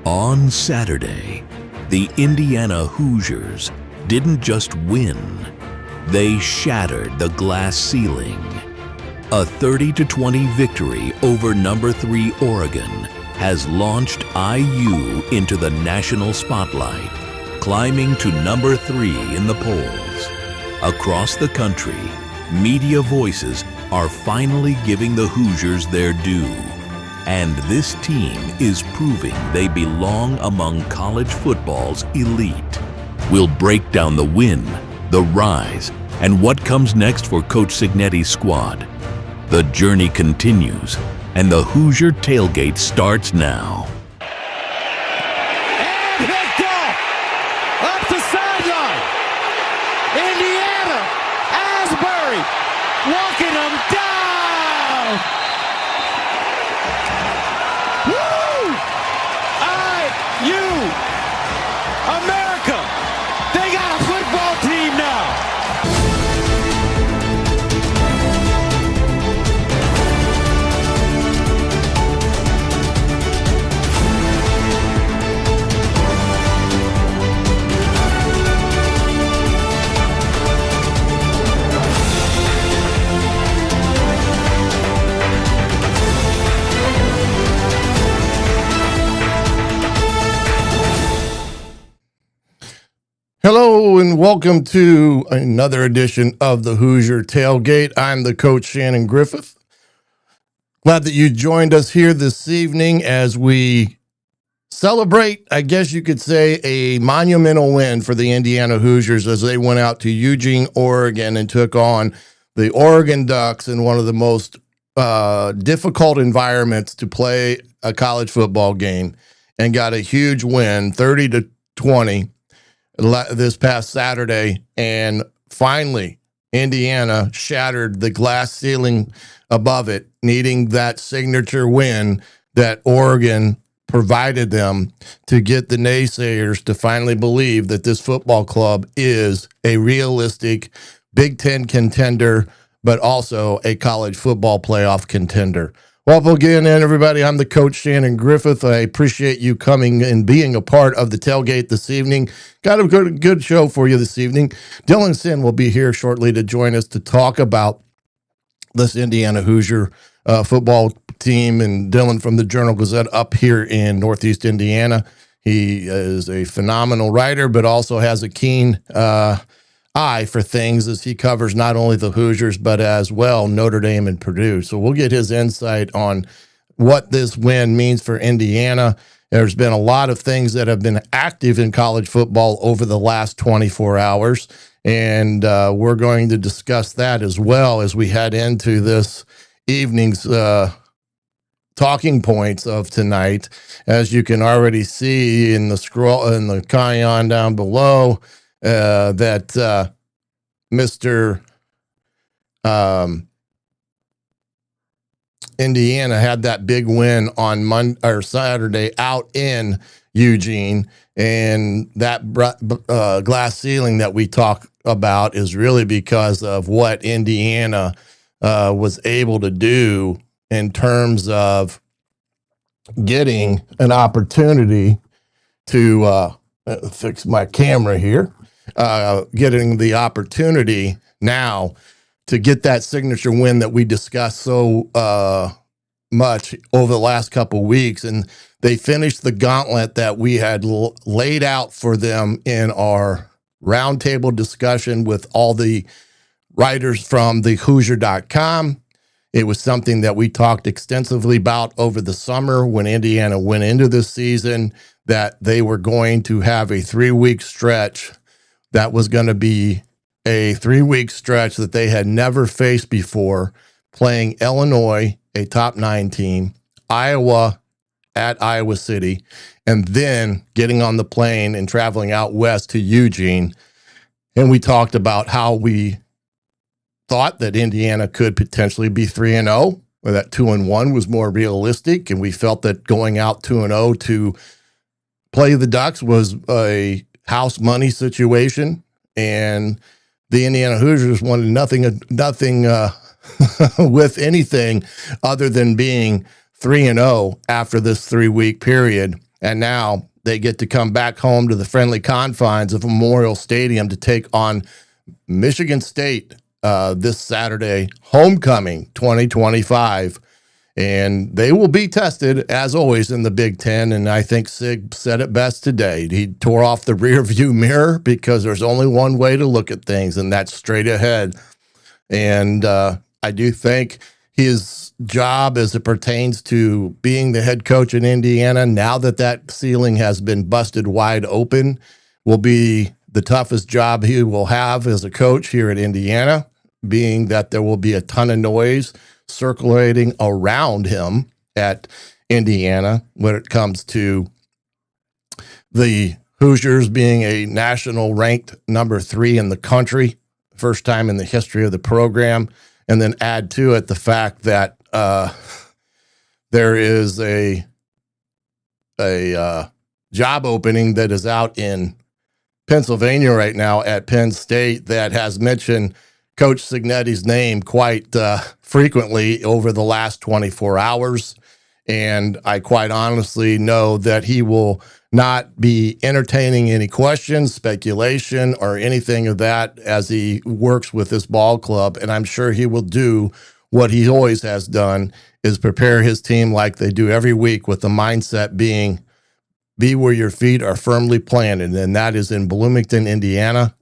On Saturday, the Indiana Hoosiers didn't just win, they shattered the glass ceiling. A 30-20 victory over number 3 Oregon has launched IU into the national spotlight, climbing to number 3 in the polls. Across the country, media voices are finally giving the Hoosiers their due. And this team is proving they belong among college football's elite. We'll break down the win, the rise, and what comes next for Coach Cignetti's squad. The journey continues, and the Hoosier Tailgate starts now. And picked off up the sideline. Indiana, Asbury, walking them down. Woo! IU, America, they got a football team now. Hello and welcome to another edition of the Hoosier Tailgate. I'm the coach, Shannon Griffith. Glad that you joined us here this evening as we celebrate, I guess you could say, a monumental win for the Indiana Hoosiers as they went out to Eugene, Oregon and took on the Oregon Ducks in one of the most difficult environments to play a college football game and got a huge win, 30-20. This past Saturday, and finally Indiana shattered the glass ceiling above it, needing that signature win that Oregon provided them to get the naysayers to finally believe that this football club is a realistic Big Ten contender, but also a college football playoff contender. Welcome again, everybody. I'm the coach, Shannon Griffith. I appreciate you coming and being a part of the tailgate this evening. Got a good show for you this evening. Dylan Sin will be here shortly to join us to talk about this Indiana Hoosier football team, and Dylan from the Journal-Gazette up here in Northeast Indiana. He is a phenomenal writer, but also has a keen eye for things as he covers not only the Hoosiers, but as well Notre Dame and Purdue. So we'll get his insight on what this win means for Indiana. There's been a lot of things that have been active in college football over the last 24 hours, and we're going to discuss that as well as we head into this evening's talking points of tonight. As you can already see in the scroll in the Kion down below, that Mr. Indiana had that big win on Saturday out in Eugene, and that glass ceiling that we talk about is really because of what Indiana was able to do in terms of getting an opportunity to fix my camera here. Getting the opportunity now to get that signature win that we discussed so much over the last couple of weeks. And they finished the gauntlet that we had laid out for them in our roundtable discussion with all the writers from the Hoosier.com. It was something that we talked extensively about over the summer when Indiana went into this season, that they were going to have a 3-week stretch that was going to be a 3-week stretch that they had never faced before, playing Illinois, a top 9 team, Iowa at Iowa City, and then getting on the plane and traveling out west to Eugene. And we talked about how we thought that Indiana could potentially be 3-0, or that 2-1 was more realistic. And we felt that going out 2-0 to play the Ducks was a house money situation, and the Indiana Hoosiers wanted nothing with anything other than being 3-0 after this 3-week period. And now they get to come back home to the friendly confines of Memorial Stadium to take on Michigan State this Saturday, homecoming 2025. And they will be tested, as always, in the Big Ten. And I think Sig said it best today. He tore off the rear view mirror because there's only one way to look at things, and that's straight ahead. And I do think his job as it pertains to being the head coach in Indiana, now that that ceiling has been busted wide open, will be the toughest job he will have as a coach here at Indiana, being that there will be a ton of noise circulating around him at Indiana when it comes to the Hoosiers being a national ranked number 3 in the country, first time in the history of the program, and then add to it the fact that there is a job opening that is out in Pennsylvania right now at Penn State that has mentioned Coach Cignetti's name quite frequently over the last 24 hours. And I quite honestly know that he will not be entertaining any questions, speculation, or anything of that as he works with this ball club. And I'm sure he will do what he always has done, is prepare his team like they do every week, with the mindset being, be where your feet are firmly planted. And that is in Bloomington, Indiana,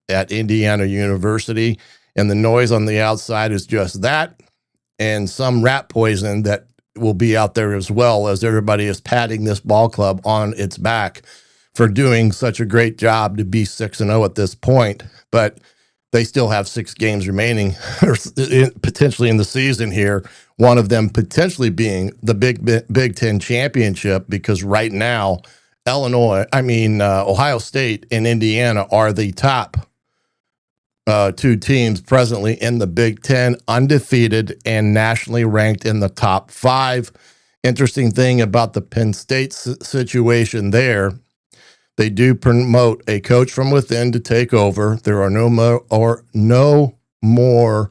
at Indiana University. And the noise on the outside is just that, and some rat poison that will be out there as well, as everybody is patting this ball club on its back for doing such a great job to be 6-0 at this point. But they still have 6 games remaining, or potentially in the season here, one of them potentially being the Big Ten championship, because right now, Ohio State and Indiana are the top 2 teams presently in the Big Ten, undefeated and nationally ranked in the top 5. Interesting thing about the Penn State situation there, they do promote a coach from within to take over. There are no more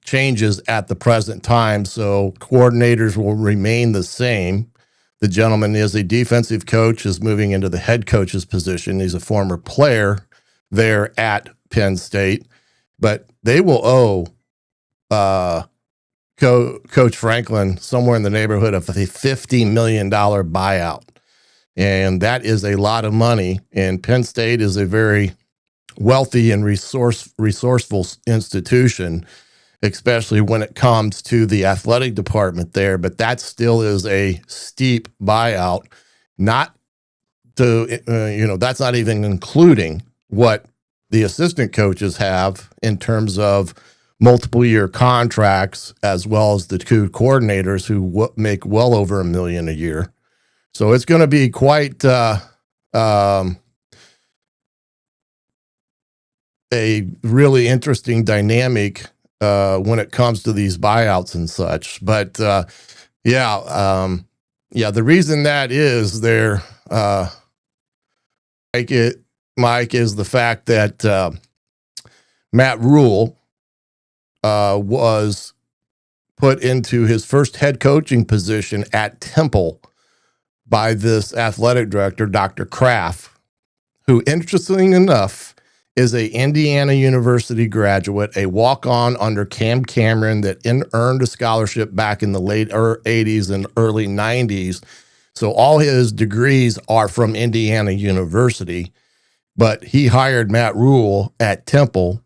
changes at the present time, so coordinators will remain the same. The gentleman is a defensive coach, is moving into the head coach's position. He's a former player there at Penn State, but they will owe Coach Franklin somewhere in the neighborhood of a $50 million buyout. And that is a lot of money. And Penn State is a very wealthy and resourceful institution, especially when it comes to the athletic department there. But that still is a steep buyout. Not to, that's not even including what the assistant coaches have in terms of multiple year contracts, as well as the 2 coordinators who make well over $1 million a year. So it's going to be quite a really interesting dynamic when it comes to these buyouts and such. But the reason that is there, Mike, is the fact that Matt Rule was put into his first head coaching position at Temple by this athletic director, Dr. Kraft, who, interestingly enough, is a Indiana University graduate, a walk-on under Cam Cameron that earned a scholarship back in the late 80s and early 90s. So all his degrees are from Indiana University. But he hired Matt Rule at Temple,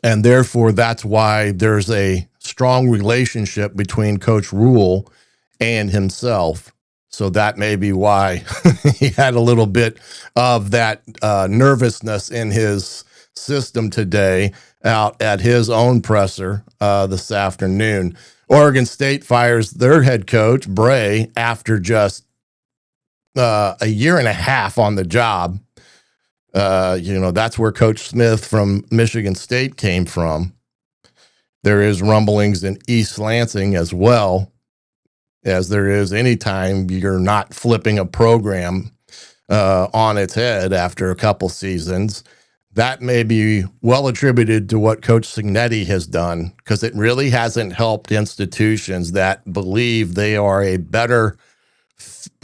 and therefore that's why there's a strong relationship between Coach Rule and himself. So that may be why he had a little bit of that nervousness in his system today out at his own presser this afternoon. Oregon State fires their head coach, Bray, after just a year and a half on the job. That's where Coach Smith from Michigan State came from. There is rumblings in East Lansing as well, as there is anytime you're not flipping a program on its head after a couple seasons. That may be well attributed to what Coach Cignetti has done, because it really hasn't helped institutions that believe they are a better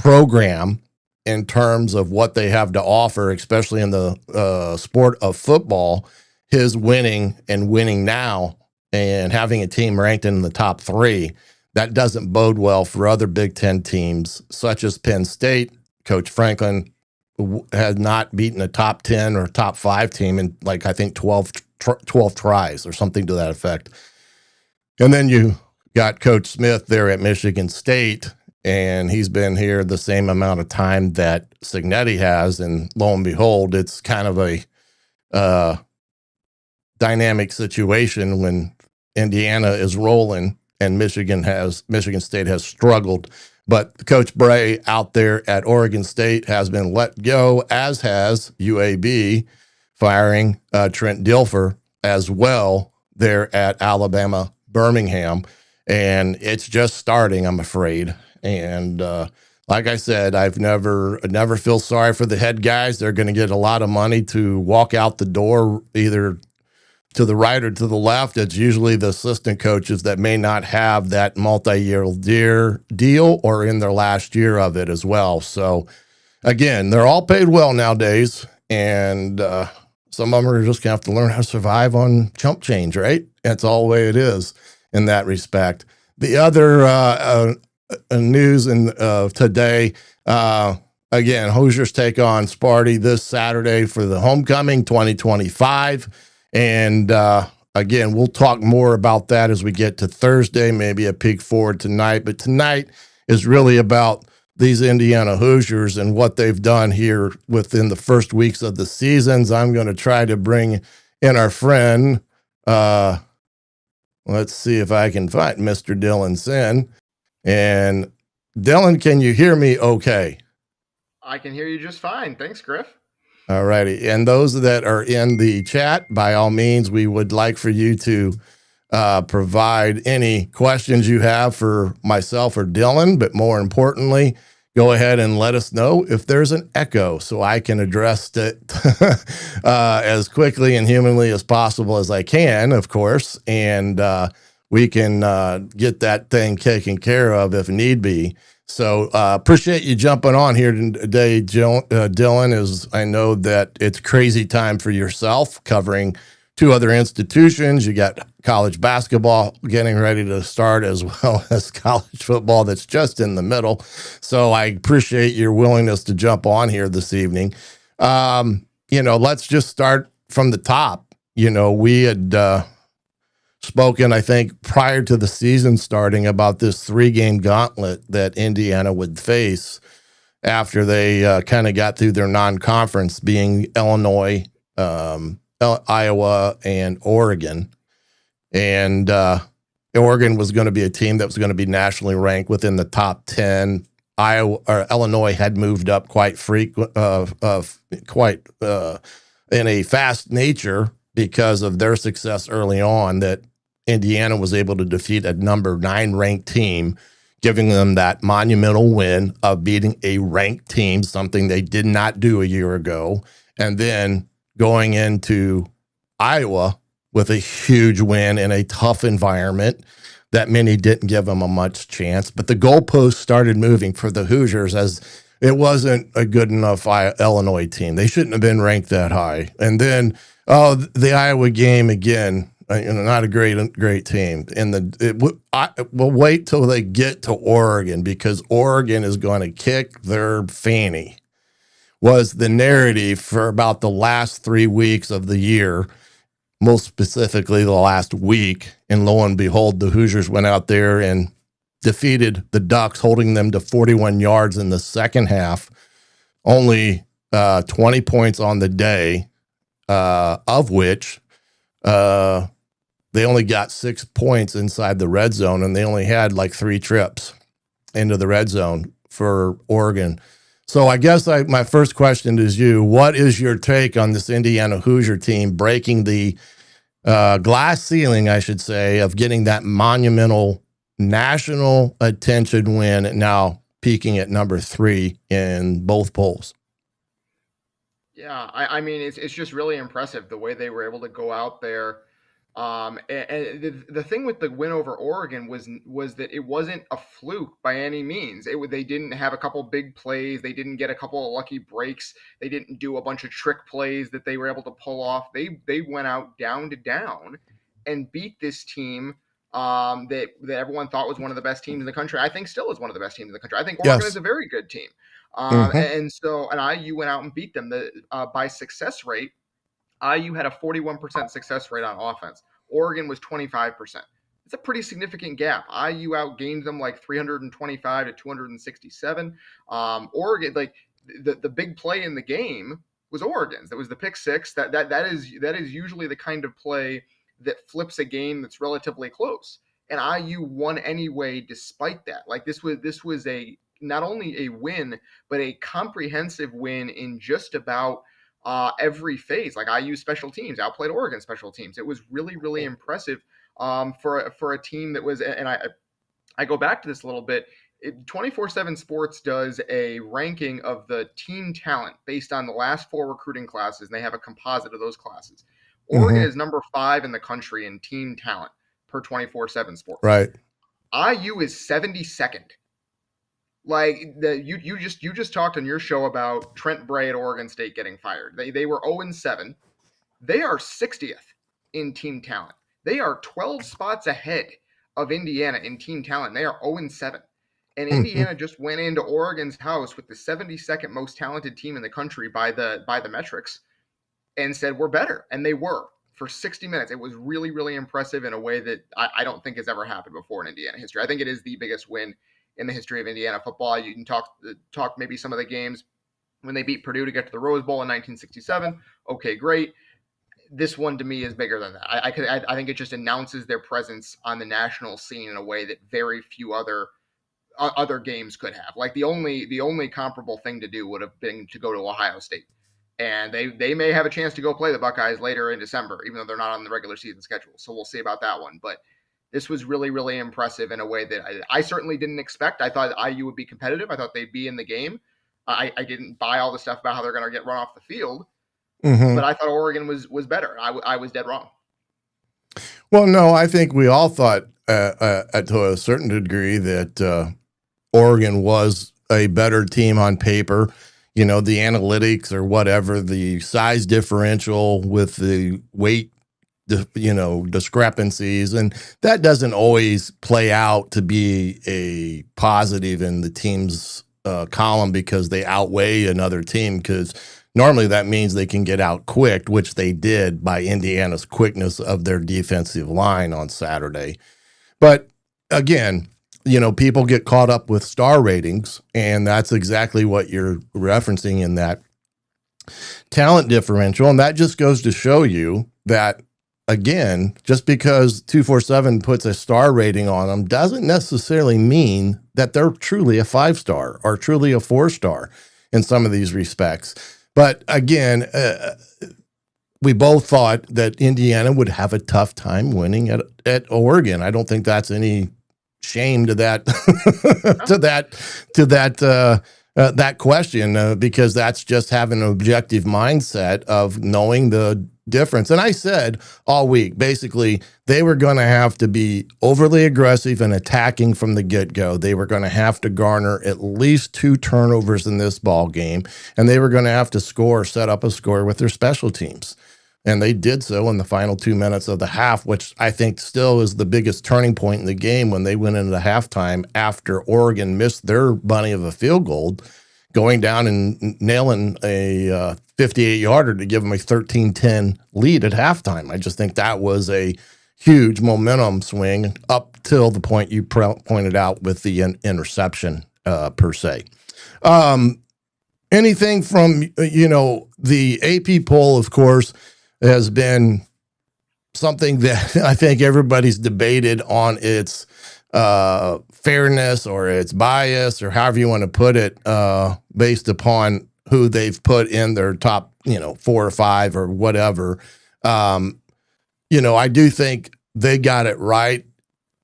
program in terms of what they have to offer, especially in the sport of football. His winning now and having a team ranked in the top 3, that doesn't bode well for other Big Ten teams, such as Penn State. Coach Franklin had not beaten a top 10 or top 5 team in, like, I think 12 tries or something to that effect. And then you got Coach Smith there at Michigan State, and he's been here the same amount of time that Cignetti has. And lo and behold, it's kind of a dynamic situation when Indiana is rolling and Michigan State has struggled. But Coach Bray out there at Oregon State has been let go, as has UAB, firing Trent Dilfer as well there at Alabama Birmingham. And it's just starting, I'm afraid. And like I said, I've never feel sorry for the head guys. They're going to get a lot of money to walk out the door, either to the right or to the left. It's usually the assistant coaches that may not have that multi-year deal or in their last year of it as well. So again, they're all paid well nowadays, and some of them are just going to have to learn how to survive on chump change, right? That's all the way it is in that respect. The other news today, again, Hoosiers take on Sparty this Saturday for the homecoming 2025. And again, we'll talk more about that as we get to Thursday, maybe a peek forward tonight. But tonight is really about these Indiana Hoosiers and what they've done here within the first weeks of the seasons. I'm going to try to bring in our friend. Let's see if I can find Mr. Dylan Sin. And Dylan, can you hear me okay? I can hear you just fine. Thanks, Griff. All righty. And those that are in the chat, by all means, we would like for you to provide any questions you have for myself or Dylan, but more importantly, go ahead and let us know if there's an echo so I can address it as quickly and humanly as possible as I can, of course, and we can get that thing taken care of if need be. So appreciate you jumping on here today, Dylan, as I know that it's crazy time for yourself covering 2 other institutions. You got college basketball getting ready to start, as well as college football that's just in the middle. So I appreciate your willingness to jump on here this evening. Let's just start from the top. We had spoken, I think, prior to the season starting about this 3-game gauntlet that Indiana would face after they kind of got through their non-conference, being Illinois, Iowa, and Oregon. And Oregon was going to be a team that was going to be nationally ranked within the top 10. Illinois had moved up quite in a fast nature because of their success early on, that Indiana was able to defeat a number 9 ranked team, giving them that monumental win of beating a ranked team, something they did not do a year ago. And then going into Iowa with a huge win in a tough environment that many didn't give them a much chance. But the goalposts started moving for the Hoosiers, as it wasn't a good enough Illinois team. They shouldn't have been ranked that high. And then, the Iowa game again, not a great team. We'll wait till they get to Oregon, because Oregon is going to kick their fanny, was the narrative for about the last 3 weeks of the year, most specifically the last week. And lo and behold, the Hoosiers went out there and defeated the Ducks, holding them to 41 yards in the second half, only 20 points on the day, of which they only got 6 points inside the red zone, and they only had like 3 trips into the red zone for Oregon. So I guess my first question is what is your take on this Indiana Hoosier team breaking the glass ceiling, I should say, of getting that monumental national attention win, and now peaking at number 3 in both polls? Yeah, I mean, it's just really impressive the way they were able to go out there And the thing with the win over Oregon was that it wasn't a fluke by any means. They didn't have a couple big plays. They didn't get a couple of lucky breaks. They didn't do a bunch of trick plays that they were able to pull off. They went out down to down and beat this team that everyone thought was one of the best teams in the country. I think still is one of the best teams in the country. I think Oregon is Yes. a very good team. Mm-hmm. And IU went out and beat them. By success rate, IU had a 41% success rate on offense. Oregon was 25%. It's a pretty significant gap. IU outgained them like 325 to 267. Oregon, like the big play in the game was Oregon's. That was the pick six. That is usually the kind of play that flips a game that's relatively close. And IU won anyway, despite that. Like this was a not only a win, but a comprehensive win in just about every phase. Like IU special teams outplayed Oregon special teams. It was really, really impressive for a team that was. And I go back to this a little bit. 24/7 Sports does a ranking of the team talent based on the last 4 recruiting classes, and they have a composite of those classes. Oregon Mm-hmm. is number 5 in the country in team talent per 24/7 Sports. Right. IU is 72nd. Like you just talked on your show about Trent Bray at Oregon State getting fired. They were 0-7. They are 60th in team talent. They are 12 spots ahead of Indiana in team talent. They are 0-7. And Mm-hmm. Indiana just went into Oregon's house with the 72nd most talented team in the country by the metrics and said we're better. And they were for 60 minutes. It was really, really impressive in a way that I don't think has ever happened before in Indiana history. I think it is the biggest win in the history of Indiana football. You can talk maybe some of the games when they beat Purdue to get to the Rose Bowl in 1967. Okay, great. This one to me is bigger than that. I think it just announces their presence on the national scene in a way that very few other games could have. Like the only comparable thing to do would have been to go to Ohio State, and they may have a chance to go play the Buckeyes later in December, even though they're not on the regular season schedule. So we'll see about that one. But this was really, really impressive in a way that I certainly didn't expect. I thought IU would be competitive. I thought they'd be in the game. I didn't buy all the stuff about how they're going to get run off the field, Mm-hmm. but I thought Oregon was better. I was dead wrong. Well, no, I think we all thought to a certain degree that Oregon was a better team on paper. You know, the analytics or whatever, the size differential with the weight, discrepancies. And that doesn't always play out to be a positive in the team's column because they outweigh another team, because normally that means they can get out quick, which they did by Indiana's quickness of their defensive line on Saturday. But again, people get caught up with star ratings, and that's exactly what you're referencing in that talent differential. And that just goes to show you that, again, just because 247 puts a star rating on them doesn't necessarily mean that they're truly a 5-star or truly a 4-star in some of these respects. But again, we both thought that Indiana would have a tough time winning at Oregon. I don't think that's any shame to that that question, because that's just having an objective mindset of knowing the difference. And I said all week, basically, they were going to have to be overly aggressive and attacking from the get-go. They were going to have to garner at least 2 turnovers in this ball game, and they were going to have to set up a score with their special teams. And they did so in the final 2 minutes of the half, which I think still is the biggest turning point in the game, when they went into halftime after Oregon missed their bunny of a field goal, going down and nailing a 58-yarder to give them a 13-10 lead at halftime. I just think that was a huge momentum swing up till the point you pointed out with the interception per se. Anything from, the AP poll, of course, has been something that I think everybody's debated on its fairness or its bias, or however you want to put it, based upon who they've put in their top, 4 or 5 or whatever. I do think they got it right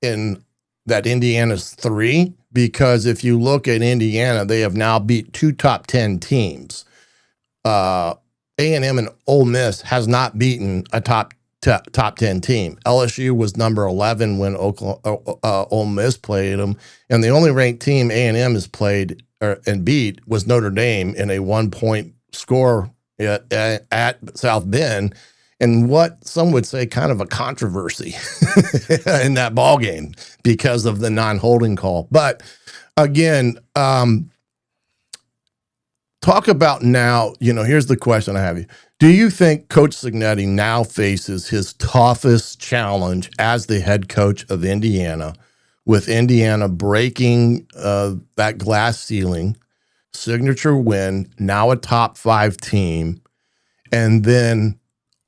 in that Indiana's 3, because if you look at Indiana, they have now beat 2 top 10 teams. A&M and Ole Miss has not beaten a top top 10 team. LSU was number 11 when Ole Miss played them, and the only ranked team A&M has played and beat was Notre Dame in a 1-point score at South Bend, and what some would say kind of a controversy in that ball game because of the non-holding call. But again, talk about now, here's the question I have you. Do you think Coach Cignetti now faces his toughest challenge as the head coach of Indiana, with Indiana breaking that glass ceiling, signature win, now a top 5 team, and then,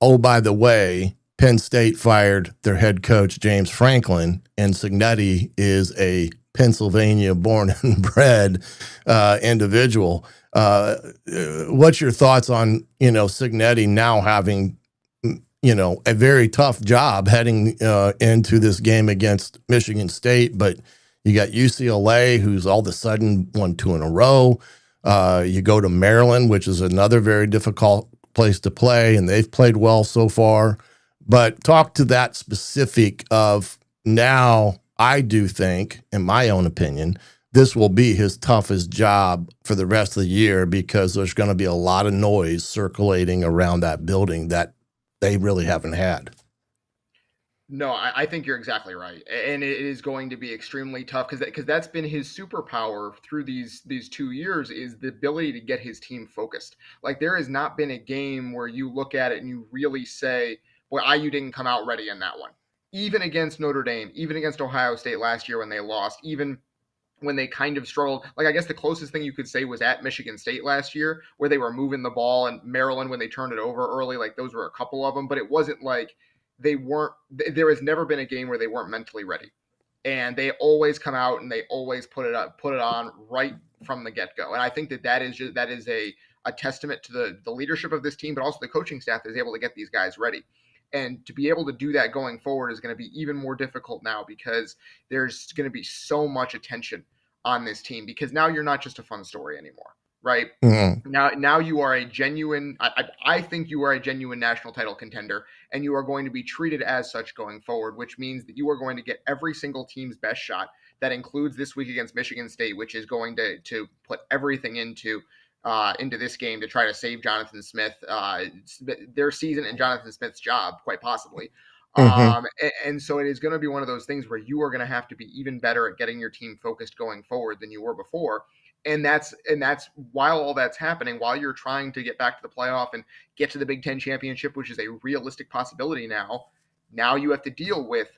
oh, by the way, Penn State fired their head coach, James Franklin, and Cignetti is a Pennsylvania born and bred individual. What's your thoughts on, Cignetti now having, a very tough job heading into this game against Michigan State, but you got UCLA, who's all of a sudden won 2 in a row. You go to Maryland, which is another very difficult place to play, and they've played well so far. But talk to that specific of now, I do think, in my own opinion, this will be his toughest job for the rest of the year because there's going to be a lot of noise circulating around that building that they really haven't had. No, I think you're exactly right, and it is going to be extremely tough because that's been his superpower through these 2 years, is the ability to get his team focused. Like, there has not been a game where you look at it and you really say, "Boy, IU didn't come out ready in that one." Even against Notre Dame, even against Ohio State last year when they lost, even when they kind of struggled. Like, I guess the closest thing you could say was at Michigan State last year, where they were moving the ball, and Maryland when they turned it over early. Like, those were a couple of them, but it wasn't like they weren't. There has never been a game where they weren't mentally ready, and they always come out and they always put it on right from the get-go. And I think that is a testament to the leadership of this team, but also the coaching staff is able to get these guys ready. And to be able to do that going forward is going to be even more difficult now, because there's going to be so much attention on this team, because now you're not just a fun story anymore, right? Mm-hmm. Now you are a genuine, I think you are a genuine national title contender, and you are going to be treated as such going forward, which means that you are going to get every single team's best shot. That includes this week against Michigan State, which is going to put everything into this game to try to save Jonathan Smith, their season and Jonathan Smith's job, quite possibly. Mm-hmm. And so it is going to be one of those things where you are going to have to be even better at getting your team focused going forward than you were before. And that's while all that's happening, while you're trying to get back to the playoff and get to the Big Ten championship, which is a realistic possibility now you have to deal with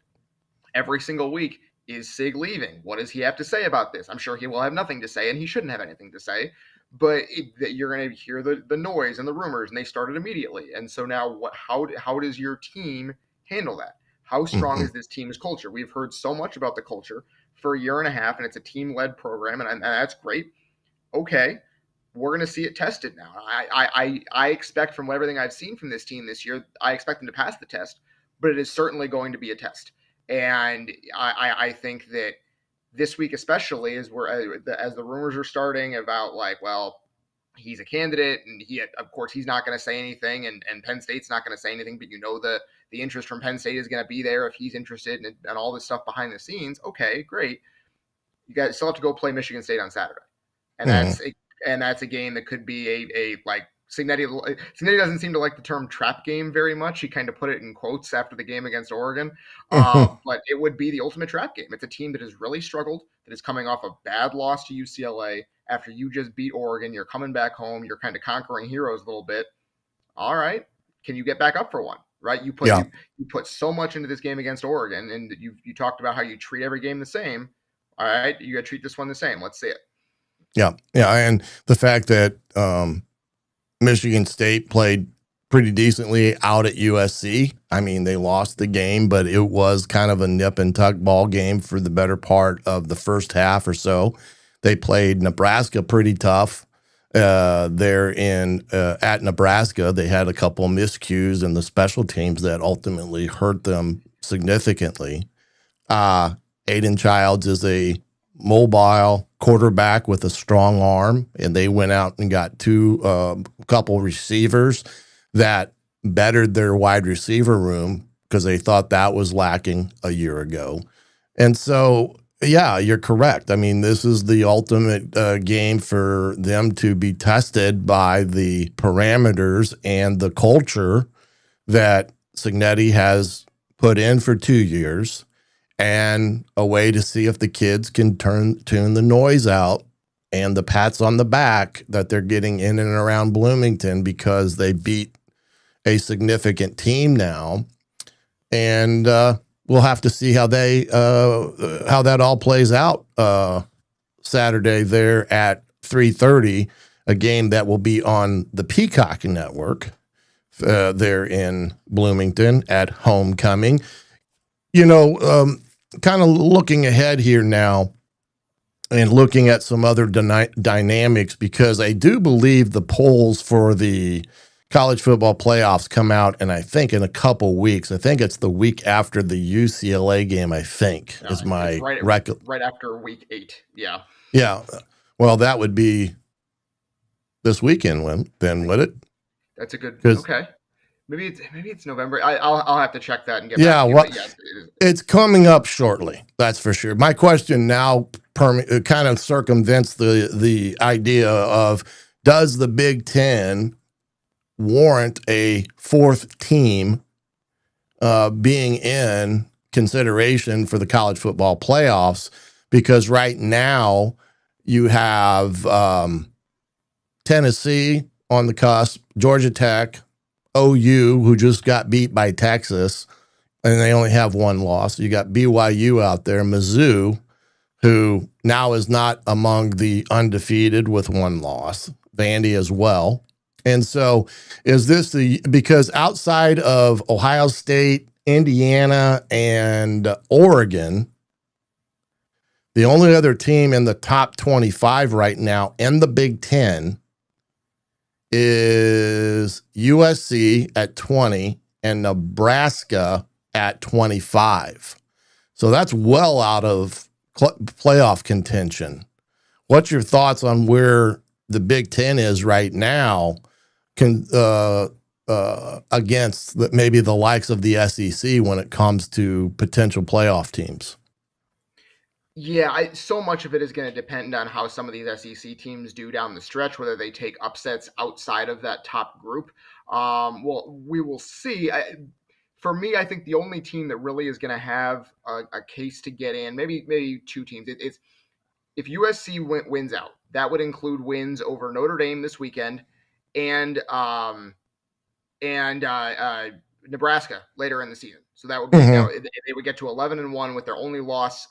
every single week. Is Sig leaving? What does he have to say about this? I'm sure he will have nothing to say, and he shouldn't have anything to say. But you're going to hear the noise and the rumors, and they started immediately. And so now, how does your team handle that? How strong is this team's culture? We've heard so much about the culture for a year and a half, and it's a team-led program, and that's great. Okay, we're going to see it tested now. I expect, from everything I've seen from this team this year, I expect them to pass the test, but it is certainly going to be a test. And I think that this week especially is where, as the rumors are starting about, like, well, he's a candidate, and of course he's not going to say anything, and Penn State's not going to say anything, but the interest from Penn State is going to be there if he's interested, and all this stuff behind the scenes. Okay, great. You guys still have to go play Michigan State on Saturday, and that's a game that could be a like, Cignetti doesn't seem to like the term trap game very much. He kind of put it in quotes after the game against Oregon. But it would be the ultimate trap game. It's a team that has really struggled, that is coming off a bad loss to UCLA. After you just beat Oregon, you're coming back home. You're kind of conquering heroes a little bit. All right. Can you get back up for one? Right? You put so much into this game against Oregon, and you talked about how you treat every game the same. All right. You got to treat this one the same. Let's see it. Yeah. Yeah. And the fact that, Michigan State played pretty decently out at USC. I mean, they lost the game, but it was kind of a nip and tuck ball game for the better part of the first half or so. They played Nebraska pretty tough there at Nebraska. They had a couple miscues in the special teams that ultimately hurt them significantly. Aiden Childs is a mobile quarterback with a strong arm, and they went out and got couple receivers that bettered their wide receiver room. because they thought that was lacking a year ago. And so, yeah, you're correct. I mean, this is the ultimate game for them to be tested by the parameters and the culture that Signetti has put in for 2 years, and a way to see if the kids can tune the noise out and the pats on the back that they're getting in and around Bloomington because they beat a significant team now. And we'll have to see how that all plays out Saturday there at 3:30, a game that will be on the Peacock Network there in Bloomington at homecoming. You know, kind of looking ahead here now and looking at some other dynamics, because I do believe the polls for the college football playoffs come out, and I think in a couple weeks. I think it's the week after the UCLA game, I think, is my record. Right after week 8, yeah. Yeah. Well, that would be this weekend then, would it? That's a good, okay. Maybe it's November. I'll have to check that and get back to you. Well, yes, it's coming up shortly. That's for sure. My question now kind of circumvents the idea of, does the Big Ten warrant a fourth team being in consideration for the college football playoffs? Because right now you have Tennessee on the cusp, Georgia Tech, OU, who just got beat by Texas, and they only have one loss. You got BYU out there, Mizzou, who now is not among the undefeated with one loss, Vandy as well. And so is this because outside of Ohio State, Indiana, and Oregon, the only other team in the top 25 right now in the Big Ten is USC at 20 and Nebraska at 25. So that's well out of playoff contention. What's your thoughts on where the Big Ten is right now against maybe the likes of the SEC when it comes to potential playoff teams? Yeah, so much of it is going to depend on how some of these SEC teams do down the stretch, whether they take upsets outside of that top group. Well, we will see. For me, I think the only team that really is going to have a case to get in, maybe two teams. It's if USC wins out, that would include wins over Notre Dame this weekend and Nebraska later in the season. So that would be they would get to 11-1 with their only loss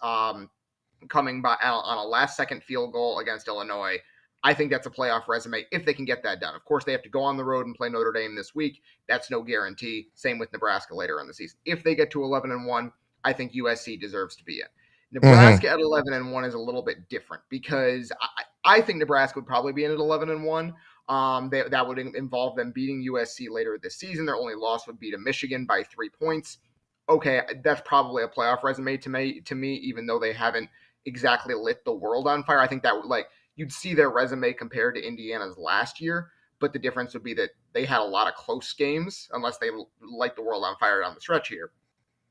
coming by on a last-second field goal against Illinois. I think that's a playoff resume if they can get that done. Of course, they have to go on the road and play Notre Dame this week. That's no guarantee. Same with Nebraska later in the season. If they get to 11-1, I think USC deserves to be in. Nebraska at 11-1 is a little bit different because I think Nebraska would probably be in at 11-1. That would involve them beating USC later this season. Their only loss would be to Michigan by 3 points. Okay, that's probably a playoff resume to me, even though they haven't exactly lit the world on fire. I think that would you'd see their resume compared to Indiana's last year, but the difference would be that they had a lot of close games unless they light the world on fire down the stretch here.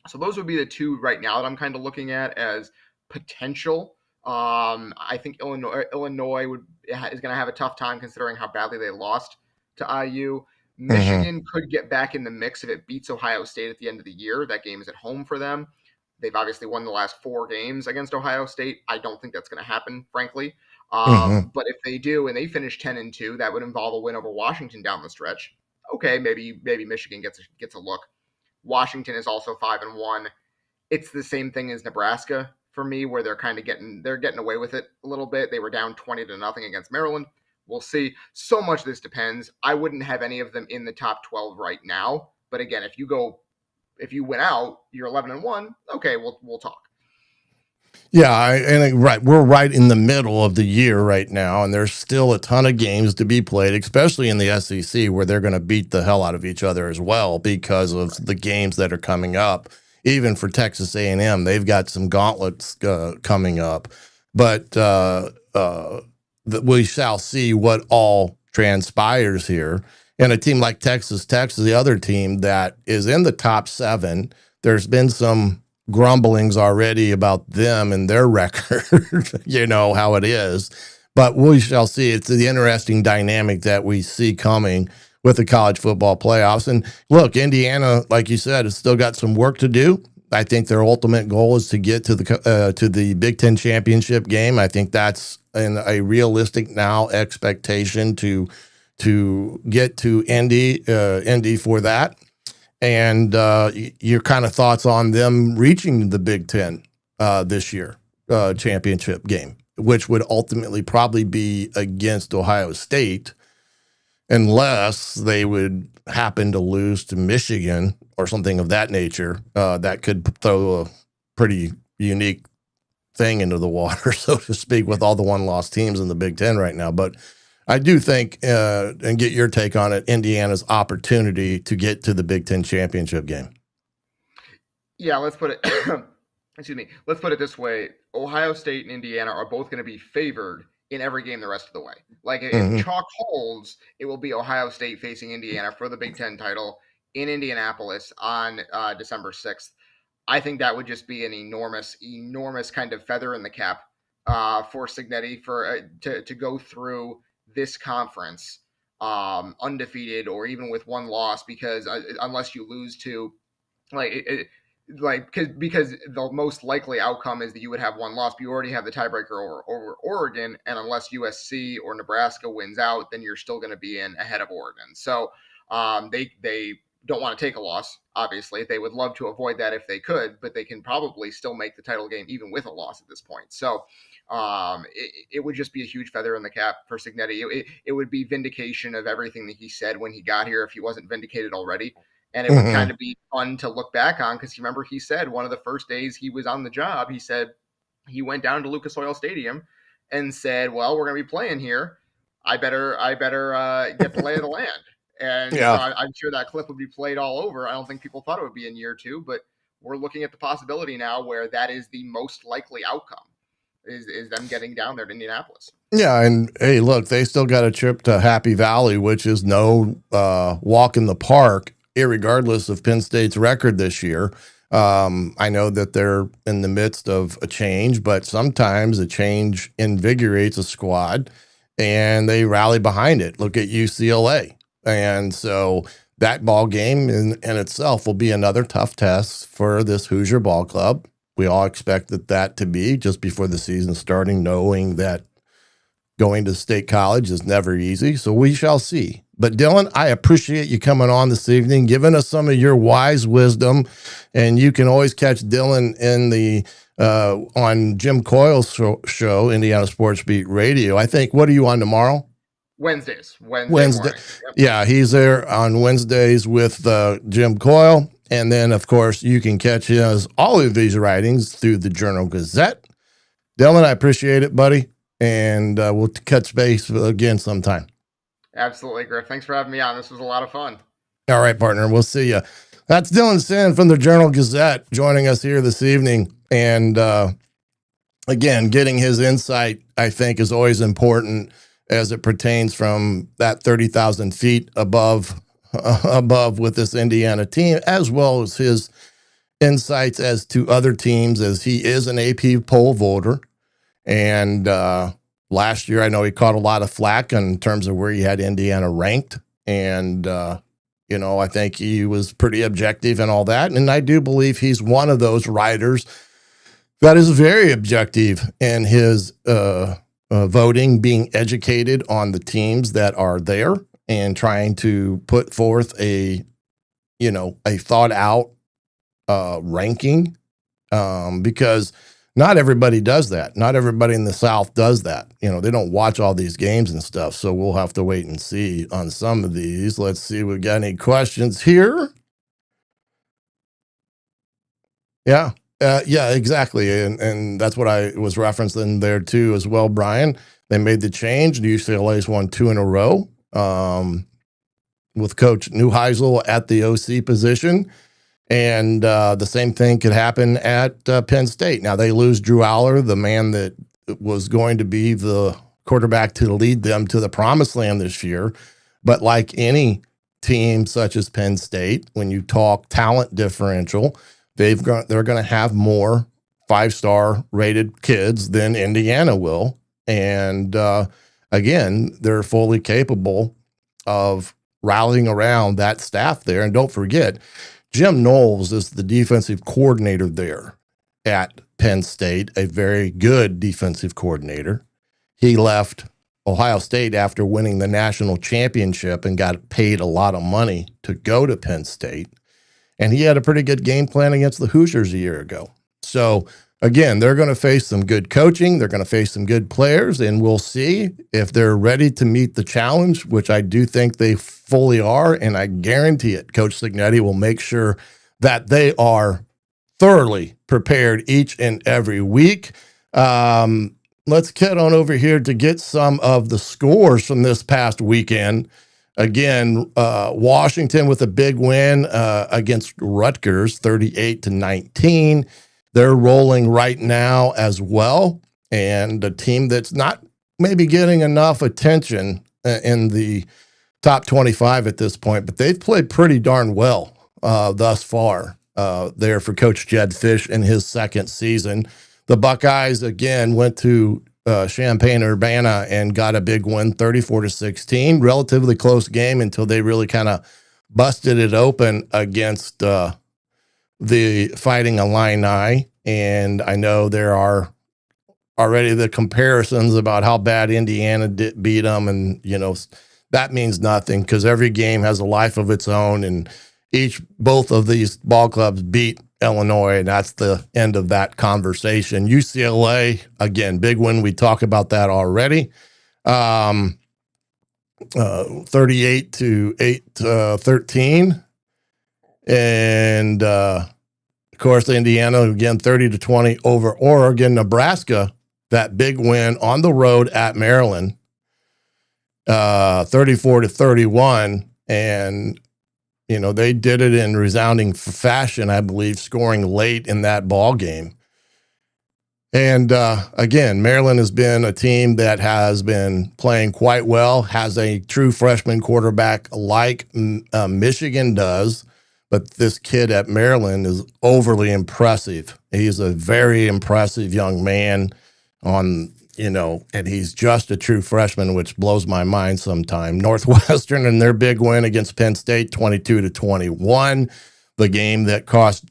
So those would be the two right now that I'm kind of looking at as potential. I think Illinois is going to have a tough time considering how badly they lost to IU. Michigan could get back in the mix if it beats Ohio State at the end of the year. That game is at home for them. They've obviously won the last 4 games against Ohio State. I don't think that's going to happen, frankly. But if they do and they finish 10-2, that would involve a win over Washington down the stretch. Okay, maybe Michigan gets a look. Washington is also 5-1. It's the same thing as Nebraska for me, where they're kind of getting away with it a little bit. They were down 20-0 against Maryland. We'll see. So much of this depends. I wouldn't have any of them in the top 12 right now. But again, if you win out, you're 11-1. Okay, we'll talk. Yeah, right. We're right in the middle of the year right now, and there's still a ton of games to be played, especially in the SEC, where they're going to beat the hell out of each other as well because of the games that are coming up. Even for Texas A&M, they've got some gauntlets coming up. But we shall see what all transpires here. And a team like Texas Tech is the other team that is in the top 7. There's been some grumblings already about them and their record, you know how it is. But we shall see. It's the interesting dynamic that we see coming with the college football playoffs. And look, Indiana, like you said, has still got some work to do. I think their ultimate goal is to get to the Big Ten championship game. I think that's a realistic now expectation to get to Indy for that. And your kind of thoughts on them reaching the Big Ten this year championship game, which would ultimately probably be against Ohio State, unless they would happen to lose to Michigan or something of that nature. That could throw a pretty unique thing into the water, so to speak, with all the one-loss teams in the Big Ten right now. But I do think, and get your take on it, Indiana's opportunity to get to the Big Ten championship game. Yeah, let's put it, excuse me, let's put it this way. Ohio State and Indiana are both going to be favored in every game the rest of the way. Like if chalk holds, it will be Ohio State facing Indiana for the Big Ten title in Indianapolis on December 6th. I think that would just be an enormous kind of feather in the cap for Cignetti to go through this conference undefeated or even with one loss, because unless you lose to because the most likely outcome is that you would have one loss, but you already have the tiebreaker over Oregon, and unless USC or Nebraska wins out, then you're still going to be in ahead of Oregon. So they don't want to take a loss. Obviously, they would love to avoid that if they could, but they can probably still make the title game even with a loss at this point. So it would just be a huge feather in the cap for Cignetti. It would be vindication of everything that he said when he got here, if he wasn't vindicated already. And it would kind of be fun to look back on, because remember, he said one of the first days he was on the job, he said he went down to Lucas Oil Stadium and said, well, we're going to be playing here. I better get the lay of the land. And so I'm sure that clip would be played all over. I don't think people thought it would be in year 2, but we're looking at the possibility now where that is the most likely outcome, is them getting down there to Indianapolis. Yeah, and hey, look, they still got a trip to Happy Valley, which is no walk in the park, irregardless of Penn State's record this year. I know that they're in the midst of a change, but sometimes a change invigorates a squad and they rally behind it. Look at UCLA. And so that ball game in itself will be another tough test for this Hoosier ball club. We all expected that to be just before the season starting, knowing that going to State College is never easy. So we shall see. But Dylan, I appreciate you coming on this evening, giving us some of your wise wisdom. And you can always catch Dylan in the on Jim Coyle's show, Indiana Sports Beat Radio. I think, what are you on tomorrow? Wednesday. Yep. Yeah, he's there on Wednesdays with Jim Coyle. And then, of course, you can catch his all of these writings through the Journal-Gazette. Dylan, I appreciate it, buddy. And we'll catch base again sometime. Absolutely, Griff. Thanks for having me on. This was a lot of fun. All right, partner. We'll see you. That's Dylan Sin from the Journal-Gazette joining us here this evening. And again, getting his insight, I think, is always important as it pertains from that 30,000 feet above with this Indiana team, as well as his insights as to other teams, as he is an AP poll voter. And last year, I know he caught a lot of flack in terms of where he had Indiana ranked. And, I think he was pretty objective and all that. And I do believe he's one of those writers that is very objective in his voting, being educated on the teams that are there and trying to put forth a thought out ranking, because not everybody does that. Not everybody in the South does that. They don't watch all these games and stuff. So we'll have to wait and see on some of these. Let's see. We got any questions here? Yeah. Yeah, exactly. And that's what I was referencing there too as well, Brian. They made the change. UCLA's won 2 in a row with Coach Neuheisel at the OC position. And the same thing could happen at Penn State. Now, they lose Drew Aller, the man that was going to be the quarterback to lead them to the promised land this year. But like any team such as Penn State, when you talk talent differential, they're going to have more 5-star rated kids than Indiana will. And again, they're fully capable of rallying around that staff there. And don't forget, Jim Knowles is the defensive coordinator there at Penn State, a very good defensive coordinator. He left Ohio State after winning the national championship and got paid a lot of money to go to Penn State. And he had a pretty good game plan against the Hoosiers a year ago. So again, they're going to face some good coaching. They're going to face some good players, and we'll see if they're ready to meet the challenge, which I do think they fully are. And I guarantee it, Coach Signetti will make sure that they are thoroughly prepared each and every week. Let's get on over here to get some of the scores from this past weekend. Again, Washington with a big win against Rutgers, 38-19. They're rolling right now as well. And a team that's not maybe getting enough attention in the top 25 at this point, but they've played pretty darn well thus far there for Coach Jed Fish in his second season. The Buckeyes, again, went to Champaign-Urbana and got a big win, 34-16. Relatively close game until they really kind of busted it open against the Fighting Illini. And I know there are already the comparisons about how bad Indiana beat them. And, that means nothing because every game has a life of its own. And both of these ball clubs beat Illinois, and that's the end of that conversation. UCLA, again, big win. We talk about that already. 38-13. And, of course, Indiana, again, 30-20 over Oregon. Nebraska, that big win on the road at Maryland, 34-31. And they did it in resounding fashion, I believe, scoring late in that ball game. And again, Maryland has been a team that has been playing quite well, has a true freshman quarterback like Michigan does. But this kid at Maryland is overly impressive. He's a very impressive young man and he's just a true freshman, which blows my mind sometime. Northwestern and their big win against Penn State, 22-21, the game that cost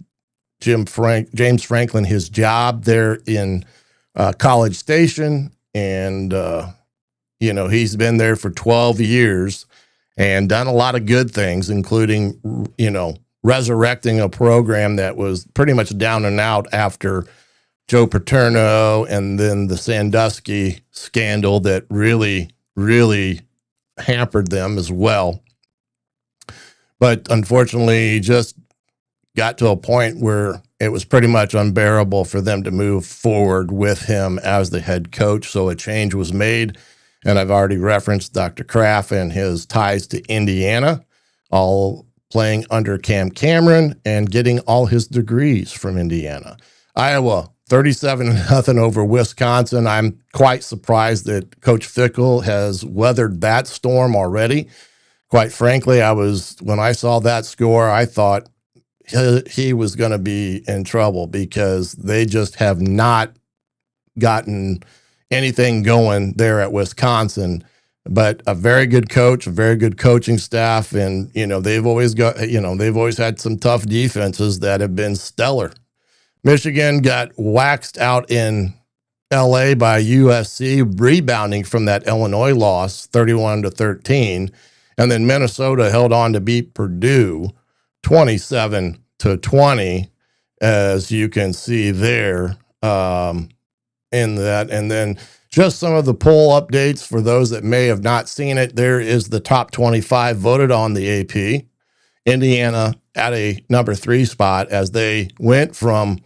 James Franklin his job there in College Station. And, he's been there for 12 years and done a lot of good things, including, resurrecting a program that was pretty much down and out after Joe Paterno and then the Sandusky scandal that really, really hampered them as well. But unfortunately, he just got to a point where it was pretty much unbearable for them to move forward with him as the head coach. So a change was made. And I've already referenced Dr. Kraft and his ties to Indiana, all playing under Cam Cameron and getting all his degrees from Indiana. Iowa, 37-0 over Wisconsin. I'm quite surprised that Coach Fickle has weathered that storm already. Quite frankly, when I saw that score, I thought he was going to be in trouble because they just have not gotten anything going there at Wisconsin. But a very good coach, a very good coaching staff, and they've always had some tough defenses that have been stellar. Michigan got waxed out in LA by USC, rebounding from that Illinois loss, 31-13. And then Minnesota held on to beat Purdue 27-20, as you can see there in that. And then just some of the poll updates for those that may have not seen it. There is the top 25 voted on the AP. Indiana at a number 3 spot as they went from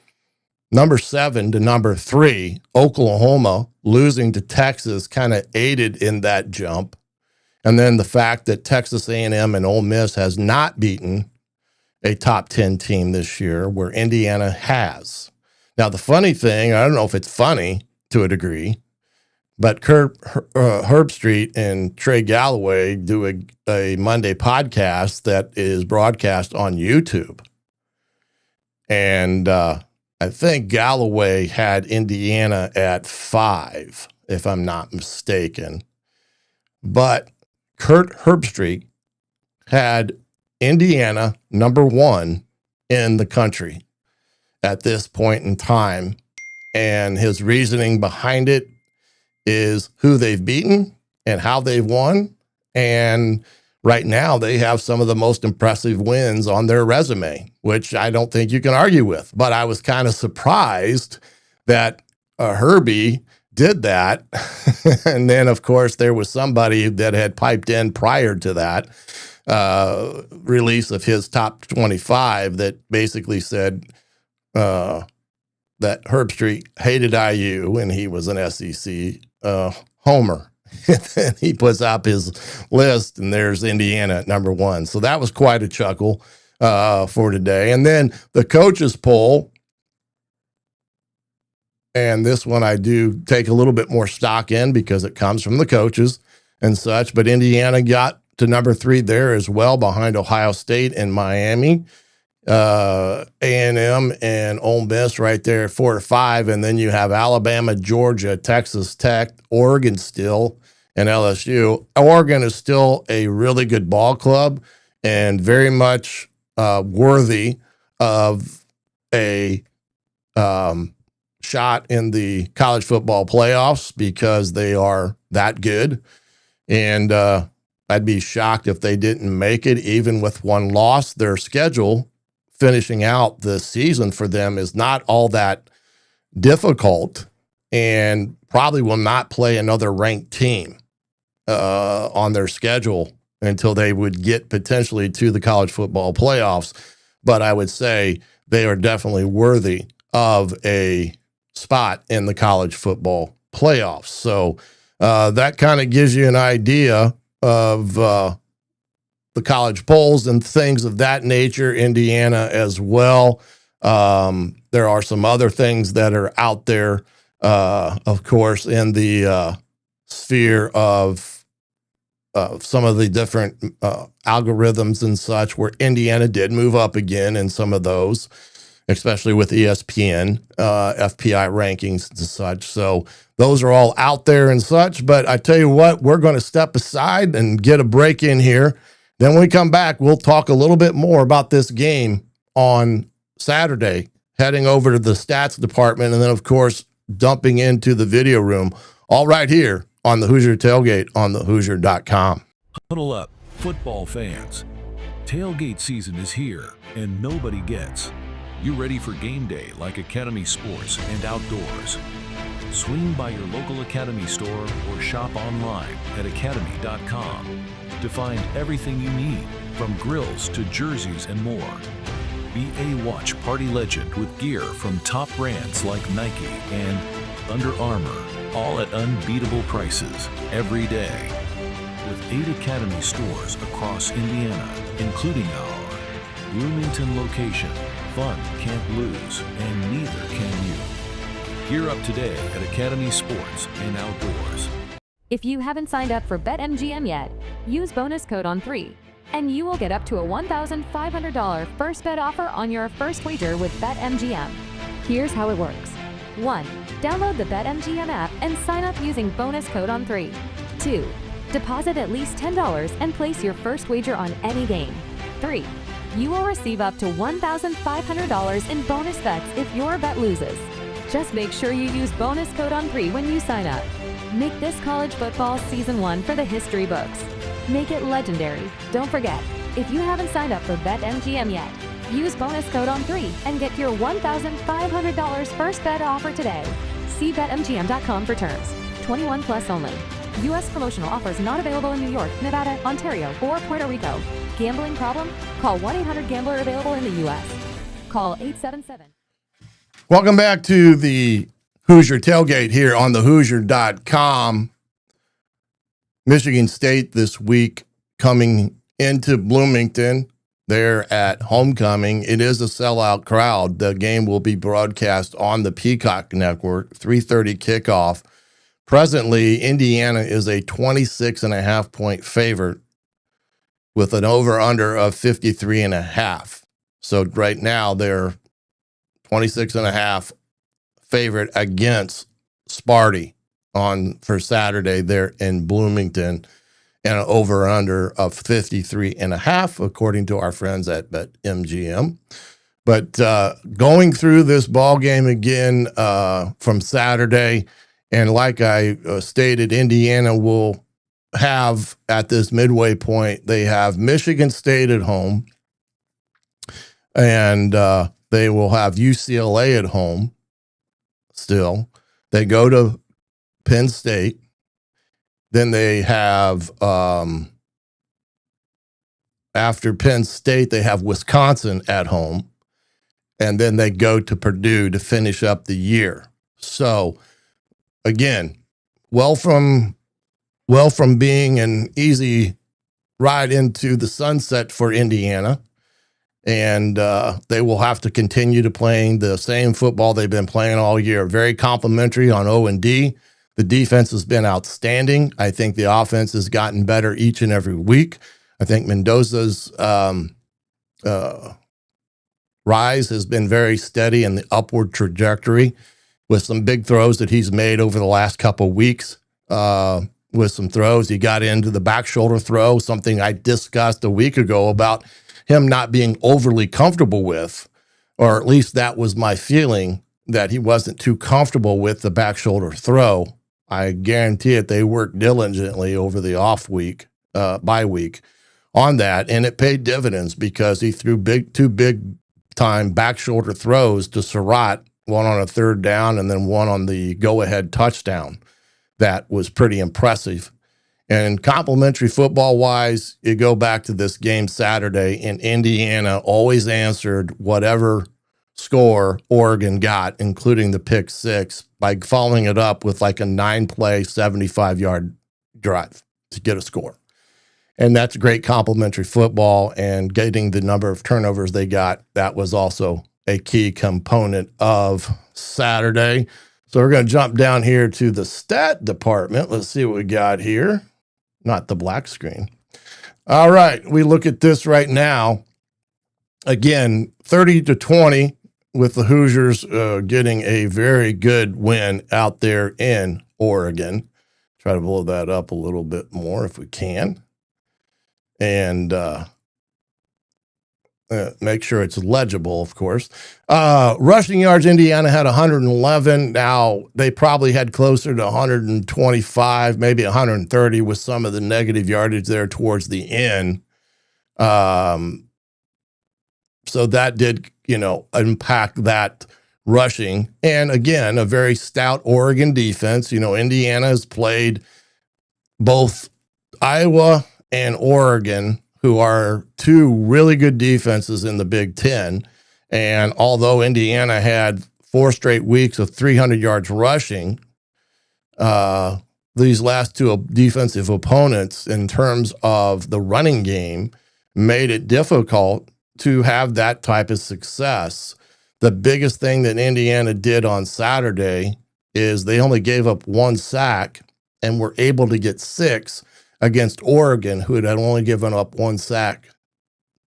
number 7 to number 3. Oklahoma losing to Texas kind of aided in that jump. And then the fact that Texas A&M and Ole Miss has not beaten a top 10 team this year, where Indiana has. Now, the funny thing, I don't know if it's funny to a degree, But Herbstreit and Trey Galloway do a Monday podcast that is broadcast on YouTube. And I think Galloway had Indiana at 5, if I'm not mistaken. But Kurt Herbstreit had Indiana number 1 in the country at this point in time. And his reasoning behind it is who they've beaten and how they've won. And right now they have some of the most impressive wins on their resume, which I don't think you can argue with. But I was kind of surprised that Herbie did that. And then, of course, there was somebody that had piped in prior to that release of his top 25 that basically said that Herbstreit hated IU and he was an SEC homer. And he puts up his list and there's Indiana at number 1. So that was quite a chuckle for today. And then the coaches poll, and this one I do take a little bit more stock in because it comes from the coaches and such, but Indiana got to number 3 there as well, behind Ohio State and Miami. A&M and Ole Miss right there at 4 to 5. And then you have Alabama, Georgia, Texas Tech, Oregon still, and LSU. Oregon is still a really good ball club and very much worthy of a shot in the college football playoffs because they are that good. And I'd be shocked if they didn't make it, even with one loss. Their schedule finishing out the season for them is not all that difficult and probably will not play another ranked team on their schedule until they would get potentially to the college football playoffs. But I would say they are definitely worthy of a spot in the college football playoffs. So that kind of gives you an idea of the college polls and things of that nature. Indiana as well. There are some other things that are out there, of course, in the sphere of some of the different algorithms and such, where Indiana did move up again in some of those, especially with ESPN, FPI rankings and such. So those are all out there and such. But I tell you what, we're going to step aside and get a break in here. Then when we come back, we'll talk a little bit more about this game on Saturday, heading over to the stats department, and then, of course, dumping into the video room, all right here on the Hoosier Tailgate on thehoosier.com. Huddle up, football fans. Tailgate season is here, and nobody gets. You ready for game day like Academy Sports and Outdoors? Swing by your local Academy store or shop online at academy.com to find everything you need, from grills to jerseys and more. Be a watch party legend with gear from top brands like Nike and Under Armour, all at unbeatable prices every day. With 8 Academy stores across Indiana, including our Bloomington location, fun can't lose, and neither can you. Gear up today at Academy Sports and Outdoors. If you haven't signed up for BetMGM yet, use bonus code ON3, and you will get up to a $1,500 first bet offer on your first wager with BetMGM. Here's how it works. 1. Download the BetMGM app and sign up using bonus code ON3. 2. Deposit at least $10 and place your first wager on any game. 3. You will receive up to $1,500 in bonus bets if your bet loses. Just make sure you use bonus code ON3 when you sign up. Make this college football season 1 for the history books. Make it legendary. Don't forget, if you haven't signed up for BetMGM yet, use bonus code ON3 and get your $1,500 first bet offer today. See BetMGM.com for terms. 21 plus only. U.S. promotional offers not available in New York, Nevada, Ontario, or Puerto Rico. Gambling problem? Call 1-800-GAMBLER, available in the U.S. Call 877. Welcome back to the Hoosier Tailgate here on thehoosier.com. Michigan State this week coming into Bloomington. They're at homecoming. It is a sellout crowd. The game will be broadcast on the Peacock Network, 3:30 kickoff. Presently, Indiana is a 26.5-point favorite with an over-under of 53.5. So right now they're 26.5 favorite against Sparty for Saturday there in Bloomington, and an over-under of 53.5, according to our friends at BetMGM. But going through this ball game again from Saturday, and like I stated, Indiana will have at this midway point, they have Michigan State at home, and they will have UCLA at home still. They go to Penn State. Then they have, after Penn State, they have Wisconsin at home. And then they go to Purdue to finish up the year. So, again, well from being an easy ride into the sunset for Indiana. And they will have to continue to playing the same football they've been playing all year. Very complimentary on O&D. The defense has been outstanding. I think the offense has gotten better each and every week. I think Mendoza's rise has been very steady in the upward trajectory with some big throws that he's made over the last couple of weeks. With some throws, he got into the back shoulder throw, something I discussed a week ago about him not being overly comfortable with, or at least that was my feeling, that he wasn't too comfortable with the back shoulder throw. I guarantee it, they worked diligently over the bye week on that, and it paid dividends because he threw two big time back shoulder throws to Surratt, one on a third down and then one on the go-ahead touchdown. That was pretty impressive. And complimentary football-wise, you go back to this game Saturday, and Indiana always answered whatever score Oregon got, including the pick six, by following it up with like a 9-play, 75-yard drive to get a score. And that's great complimentary football, and getting the number of turnovers they got, that was also a key component of Saturday. So we're going to jump down here to the stat department. Let's see what we got here. Not the black screen. All right, we look at this right now. Again, 30-20 with the Hoosiers getting a very good win out there in Oregon. Try to blow that up a little bit more if we can. And make sure it's legible, of course. Rushing yards, Indiana had 111. Now, they probably had closer to 125, maybe 130 with some of the negative yardage there towards the end. So that did, impact that rushing. And again, a very stout Oregon defense. Indiana has played both Iowa and Oregon, who are two really good defenses in the Big Ten. And although Indiana had 4 straight weeks of 300 yards rushing, these last two defensive opponents, in terms of the running game, made it difficult to have that type of success. The biggest thing that Indiana did on Saturday is they only gave up 1 sack and were able to get 6 against Oregon, who had only given up 1 sack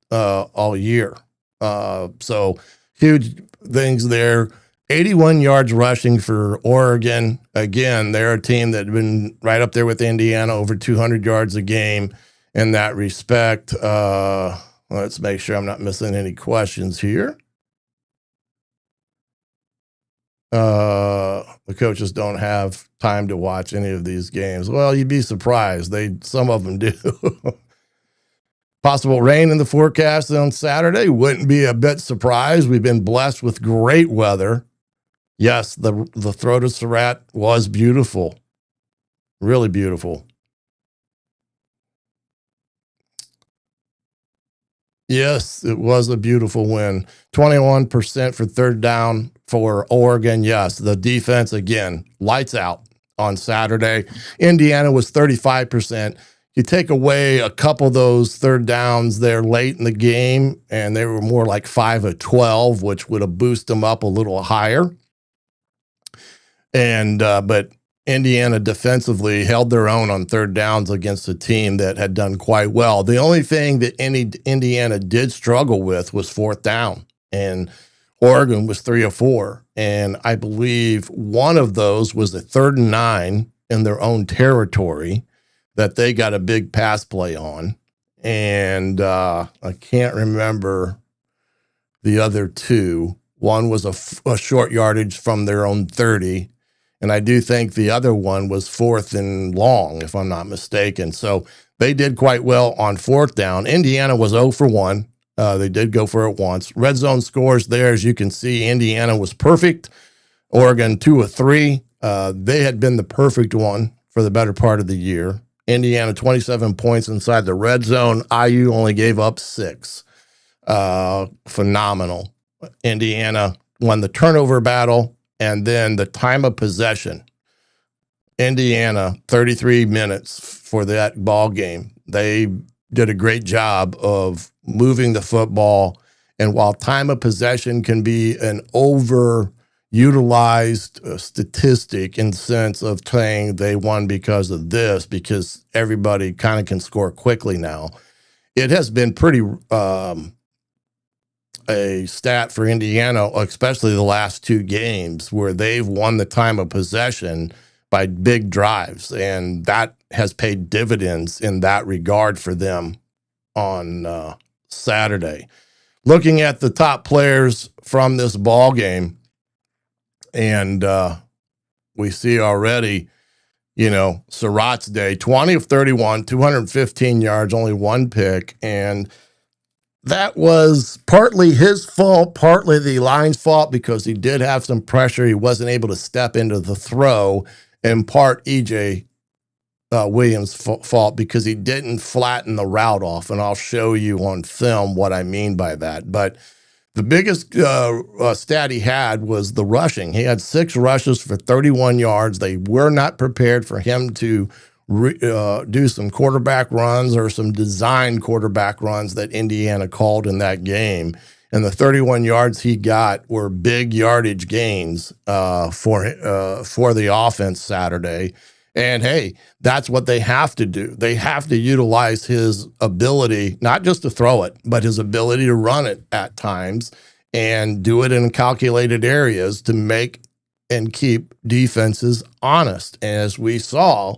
all year. So huge things there. 81 yards rushing for Oregon. Again, they're a team that had been right up there with Indiana, over 200 yards a game in that respect. Let's make sure I'm not missing any questions here. The coaches don't have time to watch any of these games. Well, you'd be surprised. Some of them do. Possible rain in the forecast on Saturday. Wouldn't be a bit surprised. We've been blessed with great weather. Yes, the throw to Surratt was beautiful. Really beautiful. Yes, it was a beautiful win. 21% for third down for Oregon. Yes, the defense, again, lights out on Saturday. Indiana was 35%. You take away a couple of those third downs there late in the game, and they were more like 5 of 12, which would have boosted them up a little higher. And but Indiana defensively held their own on third downs against a team that had done quite well. The only thing that Indiana did struggle with was fourth down, and Oregon was 3 of 4. And I believe one of those was a 3rd and 9 in their own territory that they got a big pass play on. And I can't remember the other two. One was a short yardage from their own 30. And I do think the other one was 4th and long, if I'm not mistaken. So they did quite well on fourth down. Indiana was 0 for 1. They did go for it once. Red zone scores there, as you can see, Indiana was perfect. Oregon 2 of 3. They had been the perfect one for the better part of the year. Indiana 27 points inside the red zone. IU only gave up 6. Phenomenal. Indiana won the turnover battle, and then the time of possession. Indiana 33 minutes for that ball game. They did a great job of moving the football, and while time of possession can be an overutilized statistic in the sense of saying they won because of this, because everybody kind of can score quickly now, it has been pretty a stat for Indiana, especially the last 2 games, where they've won the time of possession by big drives, and that has paid dividends in that regard for them on Saturday. Looking at the top players from this ball game, and we see already, Surratt's day, 20 of 31, 215 yards, only 1 pick, and that was partly his fault, partly the line's fault, because he did have some pressure. He wasn't able to step into the throw, in part EJ Williams' fault because he didn't flatten the route off, and I'll show you on film what I mean by that. But the biggest stat he had was the rushing. He had 6 rushes for 31 yards. They were not prepared for him to do some quarterback runs or some design quarterback runs that Indiana called in that game. And the 31 yards he got were big yardage gains for the offense Saturday. And hey, that's what they have to do. They have to utilize his ability, not just to throw it, but his ability to run it at times and do it in calculated areas to make and keep defenses honest. And as we saw,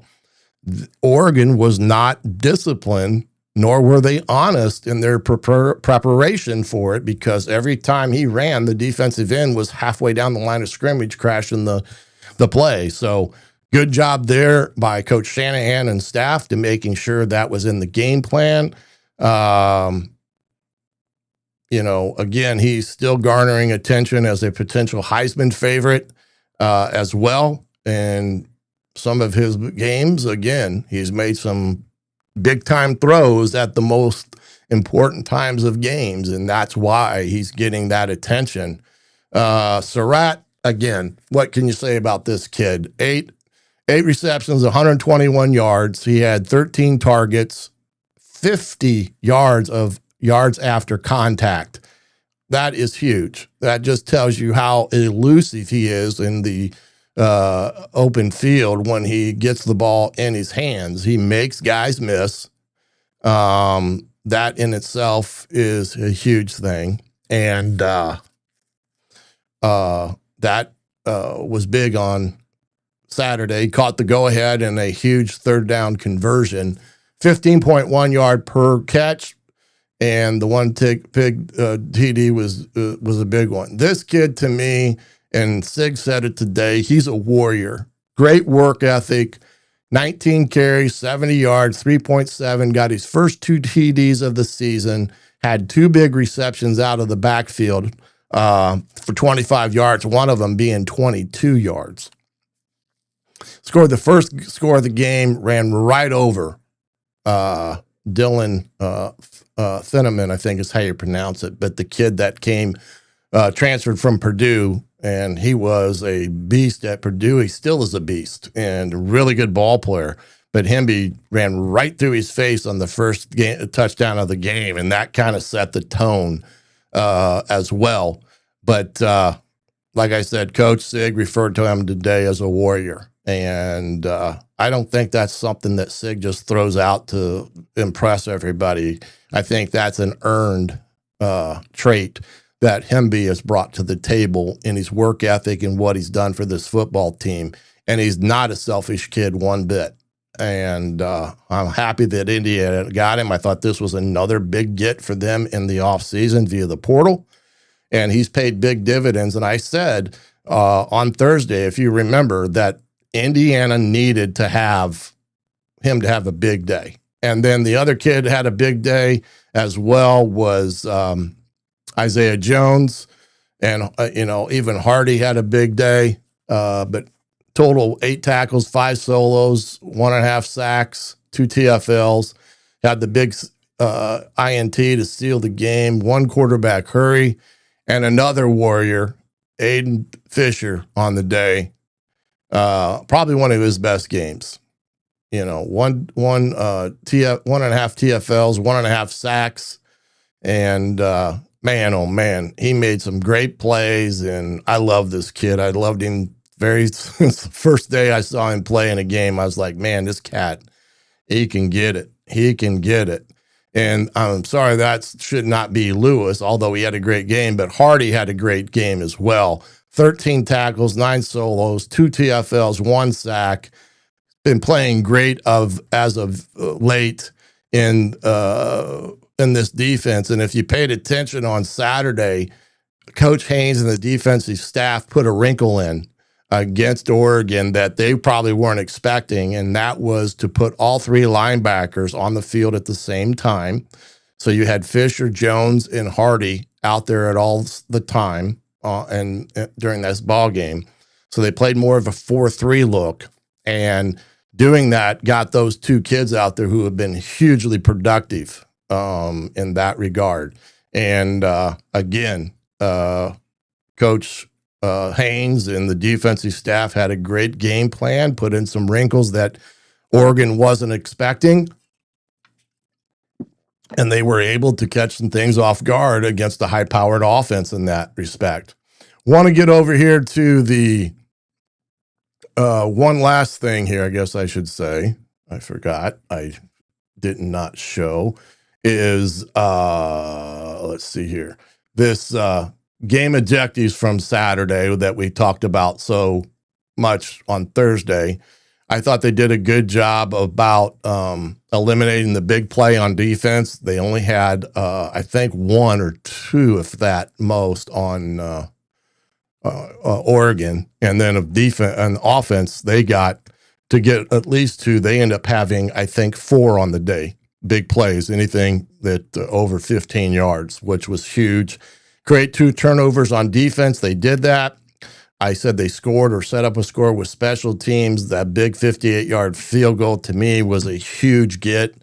Oregon was not disciplined, nor were they honest in their preparation for it, because every time he ran, the defensive end was halfway down the line of scrimmage, crashing the play. So good job there by Coach Shanahan and staff to making sure that was in the game plan. Again, he's still garnering attention as a potential Heisman favorite as well. And some of his games, again, he's made some big-time throws at the most important times of games, and that's why he's getting that attention. Surratt, again, what can you say about this kid? 8 receptions, 121 yards. He had 13 targets, 50 yards after contact. That is huge. That just tells you how elusive he is in the open field when he gets the ball in his hands. He makes guys miss. That in itself is a huge thing. And that was big on Saturday. He caught the go-ahead in a huge 3rd down conversion, 15.1 yard per catch. And the one big TD was a big one. This kid, to me, and Sig said it today, he's a warrior. Great work ethic, 19 carries, 70 yards, 3.7, got his first 2 TDs of the season, had 2 big receptions out of the backfield for 25 yards, one of them being 22 yards. Scored the first score of the game, ran right over Dylan Thieneman, I think is how you pronounce it, but the kid that came transferred from Purdue, and he was a beast at Purdue. He still is a beast and a really good ball player. But Hemby ran right through his face on the first touchdown of the game, and that kind of set the tone as well. But like I said, Coach Sig referred to him today as a warrior. And I don't think that's something that Sig just throws out to impress everybody. I think that's an earned trait that Hemby has brought to the table in his work ethic and what he's done for this football team. And he's not a selfish kid one bit. And I'm happy that Indiana got him. I thought this was another big get for them in the offseason via the portal. And he's paid big dividends. And I said on Thursday, if you remember, that Indiana needed to have him to have a big day. And then the other kid had a big day as well, was Isaiah Jones. And, even Hardy had a big day. But total 8 tackles, 5 solos, 1.5 sacks, 2 TFLs. Had the big INT to steal the game, 1 quarterback hurry, and another Warrior, Aiden Fisher, on the day. Probably one of his best games. 1.5 TFLs, 1.5 sacks, and man, oh man, he made some great plays, and I love this kid. I loved him since the first day I saw him play in a game. I was like, man, this cat, he can get it. He can get it. And I'm sorry, that should not be Lewis, although he had a great game, but Hardy had a great game as well. 13 tackles, 9 solos, 2 TFLs, 1 sack. Been playing great as of late in this defense. And if you paid attention on Saturday, Coach Haynes and the defensive staff put a wrinkle in against Oregon that they probably weren't expecting, and that was to put all 3 linebackers on the field at the same time. So you had Fisher, Jones, and Hardy out there at all the time and during this ball game. So they played more of a 4-3 look, and doing that got those 2 kids out there who have been hugely productive in that regard. And again, Coach Haynes and the defensive staff had a great game plan, put in some wrinkles that Oregon wasn't expecting, and they were able to catch some things off guard against a high-powered offense in that respect. Want to get over here to the one last thing here, I guess I should say. I forgot. I did not show. Is, let's see here. This game objectives from Saturday that we talked about so much on Thursday. I thought they did a good job about eliminating the big play on defense. They only had, I think, 1 or 2, if that most, on Oregon. And then of defense and offense, they got to get at least 2. They end up having, I think, 4 on the day. Big plays, anything that over 15 yards, which was huge. Create 2 turnovers on defense. They did that. I said they scored or set up a score with special teams. That big 58-yard field goal to me was a huge get.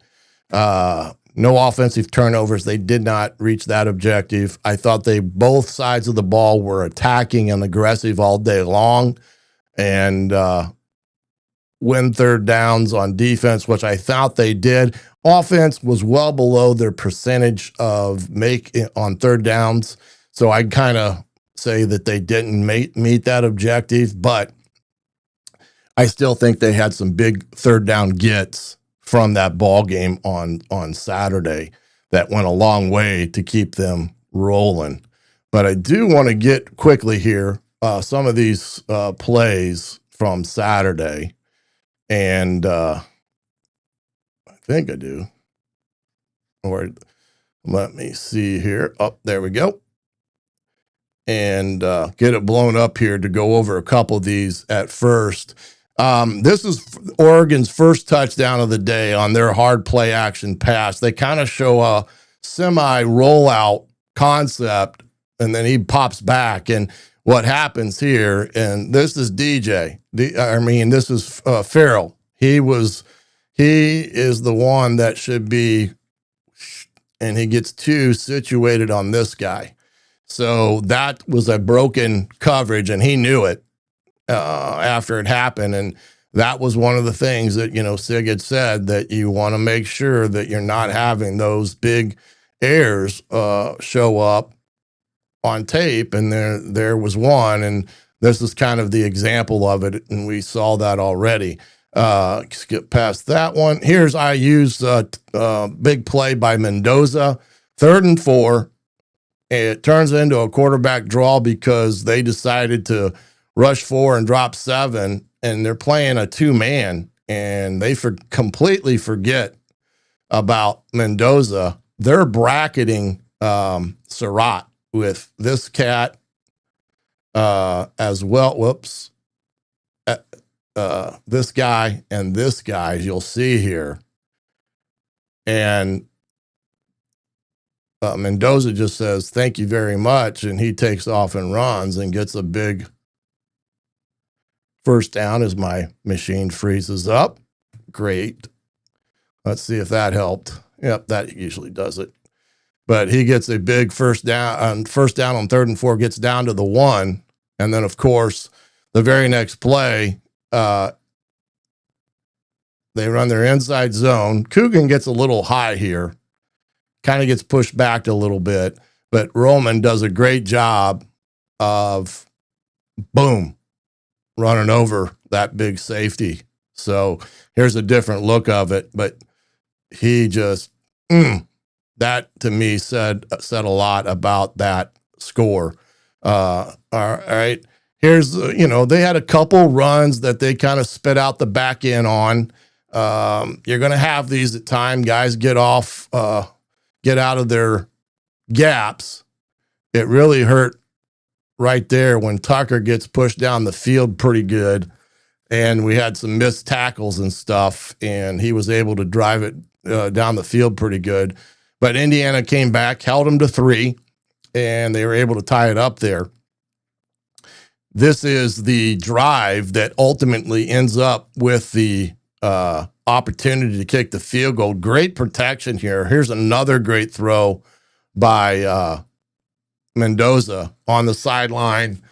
No offensive turnovers. They did not reach that objective. I thought both sides of the ball were attacking and aggressive all day long, and win 3rd downs on defense, which I thought they did. Offense was well below their percentage of make on 3rd downs. So I'd kind of say that they didn't meet that objective, but I still think they had some big 3rd down gets from that ball game on Saturday that went a long way to keep them rolling. But I do want to get quickly here some of these plays from Saturday, and I think I do. Or let me see here. Oh, there we go. And get it blown up here to go over a couple of these at first. This is Oregon's first touchdown of the day on their hard play action pass. They kind of show a semi rollout concept, and then he pops back. And what happens here, and this is DJ. This is Farrell. He is the one that should be, and he gets 2 situated on this guy. So that was a broken coverage, and he knew it after it happened. And that was one of the things that, Sig had said, that you want to make sure that you're not having those big errors show up on tape. And there was one, and this is kind of the example of it, and we saw that already. Skip past that one. Here's IU's big play by Mendoza, 3rd and 4. It turns into a quarterback draw because they decided to rush 4 and drop 7, and they're playing a 2-man, and they completely forget about Mendoza. They're bracketing Surratt with this cat as well. Whoops. This guy and this guy, you'll see here. And Mendoza just says, thank you very much. And he takes off and runs and gets a big first down as my machine freezes up. Great. Let's see if that helped. Yep, that usually does it. But he gets a big first down on 3rd and 4, gets down to the 1. And then, of course, the very next play, they run their inside zone. Coogan gets a little high here, kind of gets pushed back a little bit, but Roman does a great job of, boom, running over that big safety. So here's a different look of it, but he just, that to me said a lot about that score. All right. Here's, they had a couple runs that they kind of spit out the back end on. You're going to have these at time. Guys get off, get out of their gaps. It really hurt right there when Tucker gets pushed down the field pretty good. And we had some missed tackles and stuff, and he was able to drive it down the field pretty good. But Indiana came back, held him to 3, and they were able to tie it up there. This is the drive that ultimately ends up with the opportunity to kick the field goal. Great protection here. Here's another great throw by Mendoza on the sideline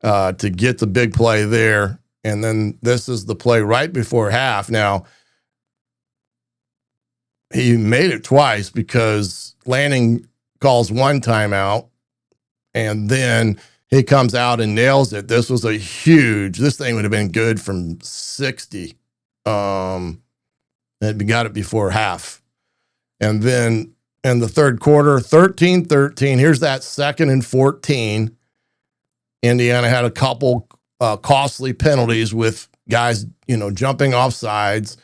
to get the big play there. And then this is the play right before half. Now, he made it twice because Lanning calls one timeout, and then he comes out and nails it. This was this thing would have been good from 60. And we got it before half. And then in the third quarter, 13-13, here's that 2nd and 14. Indiana had a couple costly penalties with guys, jumping off sides.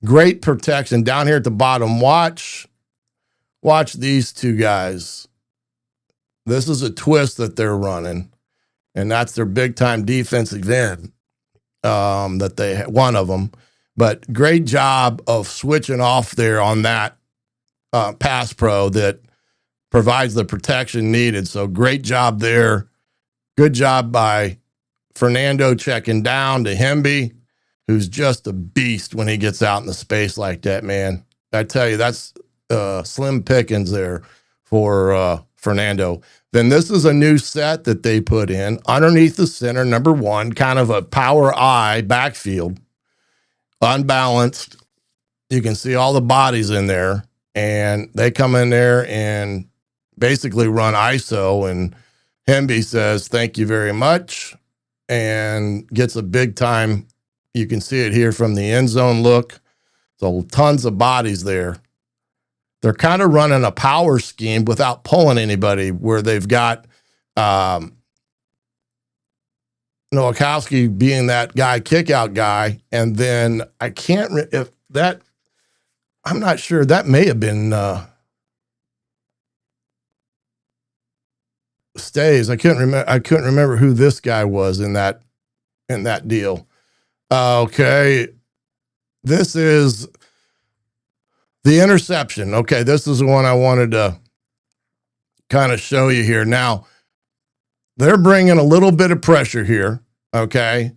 Great protection down here at the bottom. Watch these two guys. This is a twist that they're running, and that's their big-time defensive end. One of them, but great job of switching off there on that pass pro that provides the protection needed. So great job there. Good job by Fernando checking down to Hemby, who's just a beast when he gets out in the space like that, man. I tell you, that's slim pickings there for Fernando. Then this is a new set that they put in underneath the center, number 1, kind of a power I backfield, unbalanced. You can see all the bodies in there, and they come in there and basically run ISO, and Hemby says, thank you very much, and gets a big time. You can see it here from the end zone look. So tons of bodies there. They're kind of running a power scheme without pulling anybody, where they've got Nowakowski being that guy, kick out guy. And then I'm not sure, that may have been Stays. I couldn't remember who this guy was in that deal. Okay. This is the interception. Okay. This is the one I wanted to kind of show you here. Now, they're bringing a little bit of pressure here. Okay.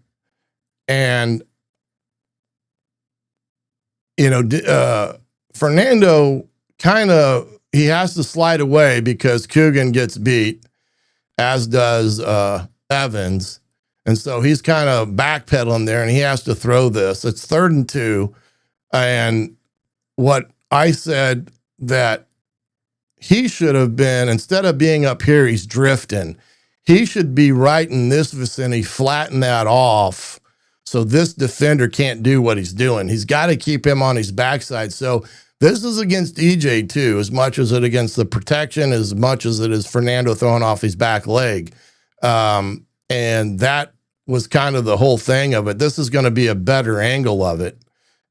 And, Fernando he has to slide away because Coogan gets beat, as does Evans. And so he's kind of backpedaling there, and he has to throw this. It's 3rd and 2. And what I said that he should have been, instead of being up here, he's drifting. he should be right in this vicinity, flatten that off so this defender can't do what he's doing. He's got to keep him on his backside. So this is against EJ too, as much as it against the protection, as much as it is Fernando throwing off his back leg. And that was kind of the whole thing of it. This is going to be a better angle of it,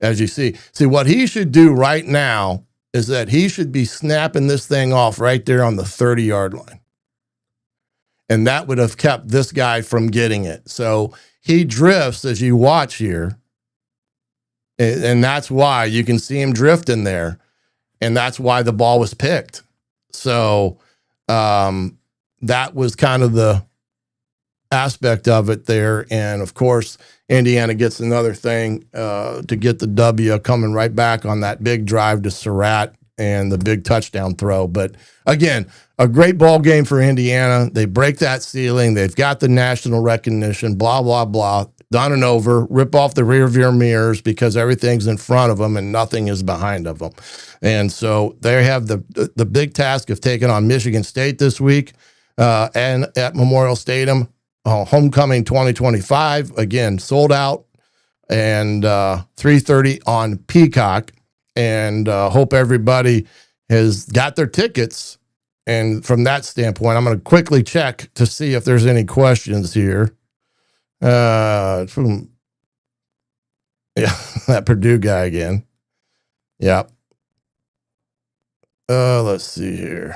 as you see. See, what he should do right now is that he should be snapping this thing off right there on the 30-yard line. And that would have kept this guy from getting it. So he drifts as you watch here. And that's why you can see him drifting there. And that's why the ball was picked. So that was kind of the aspect of it there. And of course, Indiana gets another thing to get the W, coming right back on that big drive to Surratt and the big touchdown throw. But again, a great ball game for Indiana. They break that ceiling. They've got the national recognition, blah, blah, blah. Done and over. Rip off the rear view mirrors because everything's in front of them and nothing is behind of them. And so they have the big task of taking on Michigan State this week and at Memorial Stadium. Homecoming 2025, again, sold out, and 3:30 on Peacock. And hope everybody has got their tickets. And from that standpoint, I'm going to quickly check to see if there's any questions here. From that Purdue guy again. Yep. Let's see here.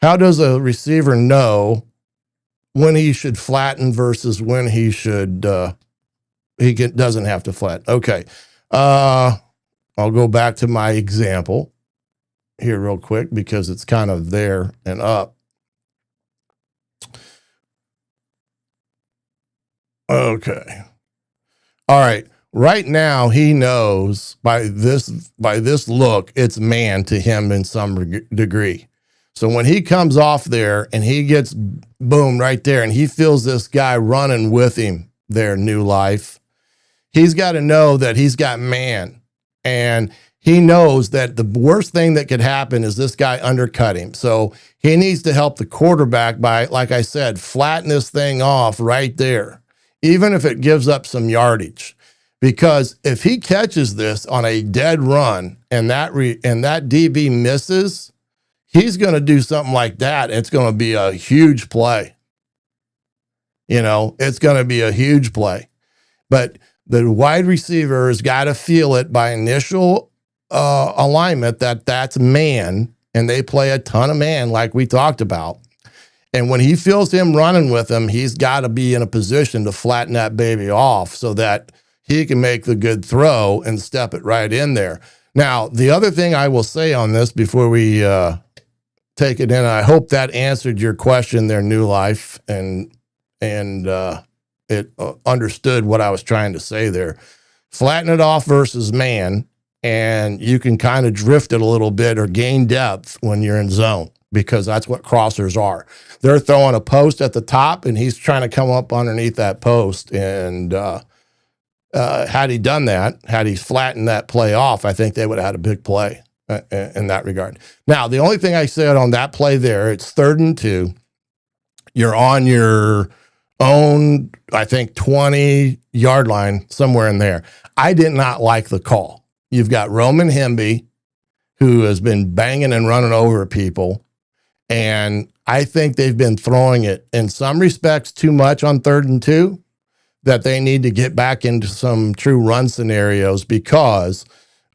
How does a receiver know when he should flatten versus when he should doesn't have to flatten? Okay. I'll go back to my example here real quick because it's kind of there and up. Okay. All right. Right now, he knows by this look, it's man to him in some degree. So when he comes off there and he gets boom right there and he feels this guy running with him there, New Life, he's got to know that he's got man. And he knows that the worst thing that could happen is this guy undercut him. So he needs to help the quarterback by, like I said, flatten this thing off right there, even if it gives up some yardage. Because if he catches this on a dead run and that DB misses, he's going to do something like that. It's going to be a huge play. You know, it's going to be a huge play. But the wide receiver has got to feel it by initial alignment that that's man, and they play a ton of man like we talked about. And when he feels him running with him, he's got to be in a position to flatten that baby off so that he can make the good throw and step it right in there. Now, the other thing I will say on this before we take it in, I hope that answered your question there, New Life, and it understood what I was trying to say there. Flatten it off versus man, and you can kind of drift it a little bit or gain depth when you're in zone, because that's what crossers are. They're throwing a post at the top, and he's trying to come up underneath that post. And had he done that, had he flattened that play off, I think they would have had a big play in that regard. Now, the only thing I said on that play there, it's 3rd and 2. You're on your own, I think, 20-yard line, somewhere in there. I did not like the call. You've got Roman Hemby, who has been banging and running over people, and I think they've been throwing it in some respects too much on 3rd and 2, that they need to get back into some true run scenarios because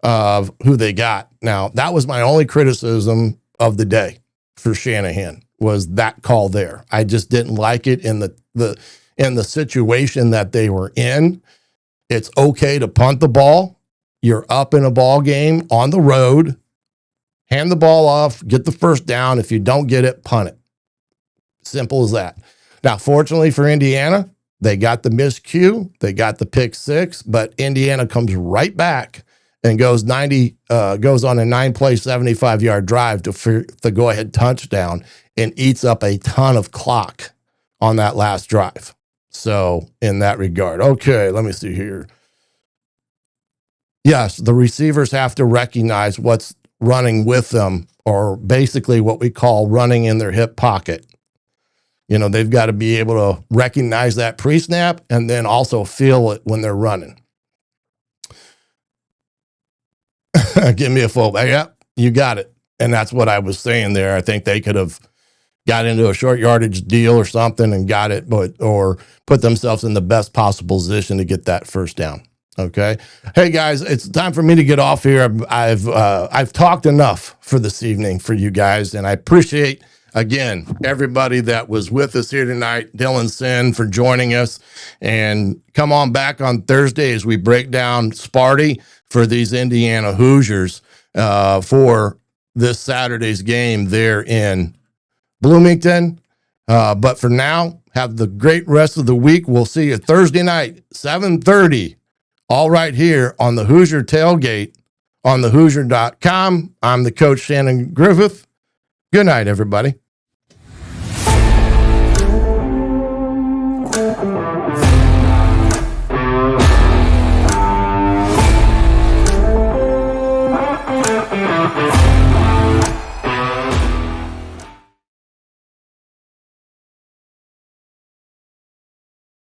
of who they got. Now, that was my only criticism of the day for Shanahan, was that call there. I just didn't like it in the situation that they were in. It's okay to punt the ball. You're up in a ball game on the road. Hand the ball off, get the first down. If you don't get it, punt it. Simple as that. Now, fortunately for Indiana, they got the miscue, they got the pick 6, but Indiana comes right back and goes on a 9-play, 75-yard drive to the go-ahead touchdown and eats up a ton of clock on that last drive. So in that regard, okay, let me see here. Yes, the receivers have to recognize what's running with them, or basically what we call running in their hip pocket. You know, they've got to be able to recognize that pre-snap and then also feel it when they're running. Give me a fullback. Yep, you got it. And that's what I was saying there. I think they could have got into a short yardage deal or something and got it, or put themselves in the best possible position to get that first down. Okay. Hey guys, it's time for me to get off here. I've talked enough for this evening for you guys, and I appreciate again everybody that was with us here tonight. Dylan Sin for joining us, and come on back on Thursday as we break down Sparty for these Indiana Hoosiers for this Saturday's game there in Bloomington. But for now, have the great rest of the week. We'll see you Thursday night, 7:30. All right here on the Hoosier Tailgate on thehoosier.com. I'm the coach, Shannon Griffith. Good night, everybody.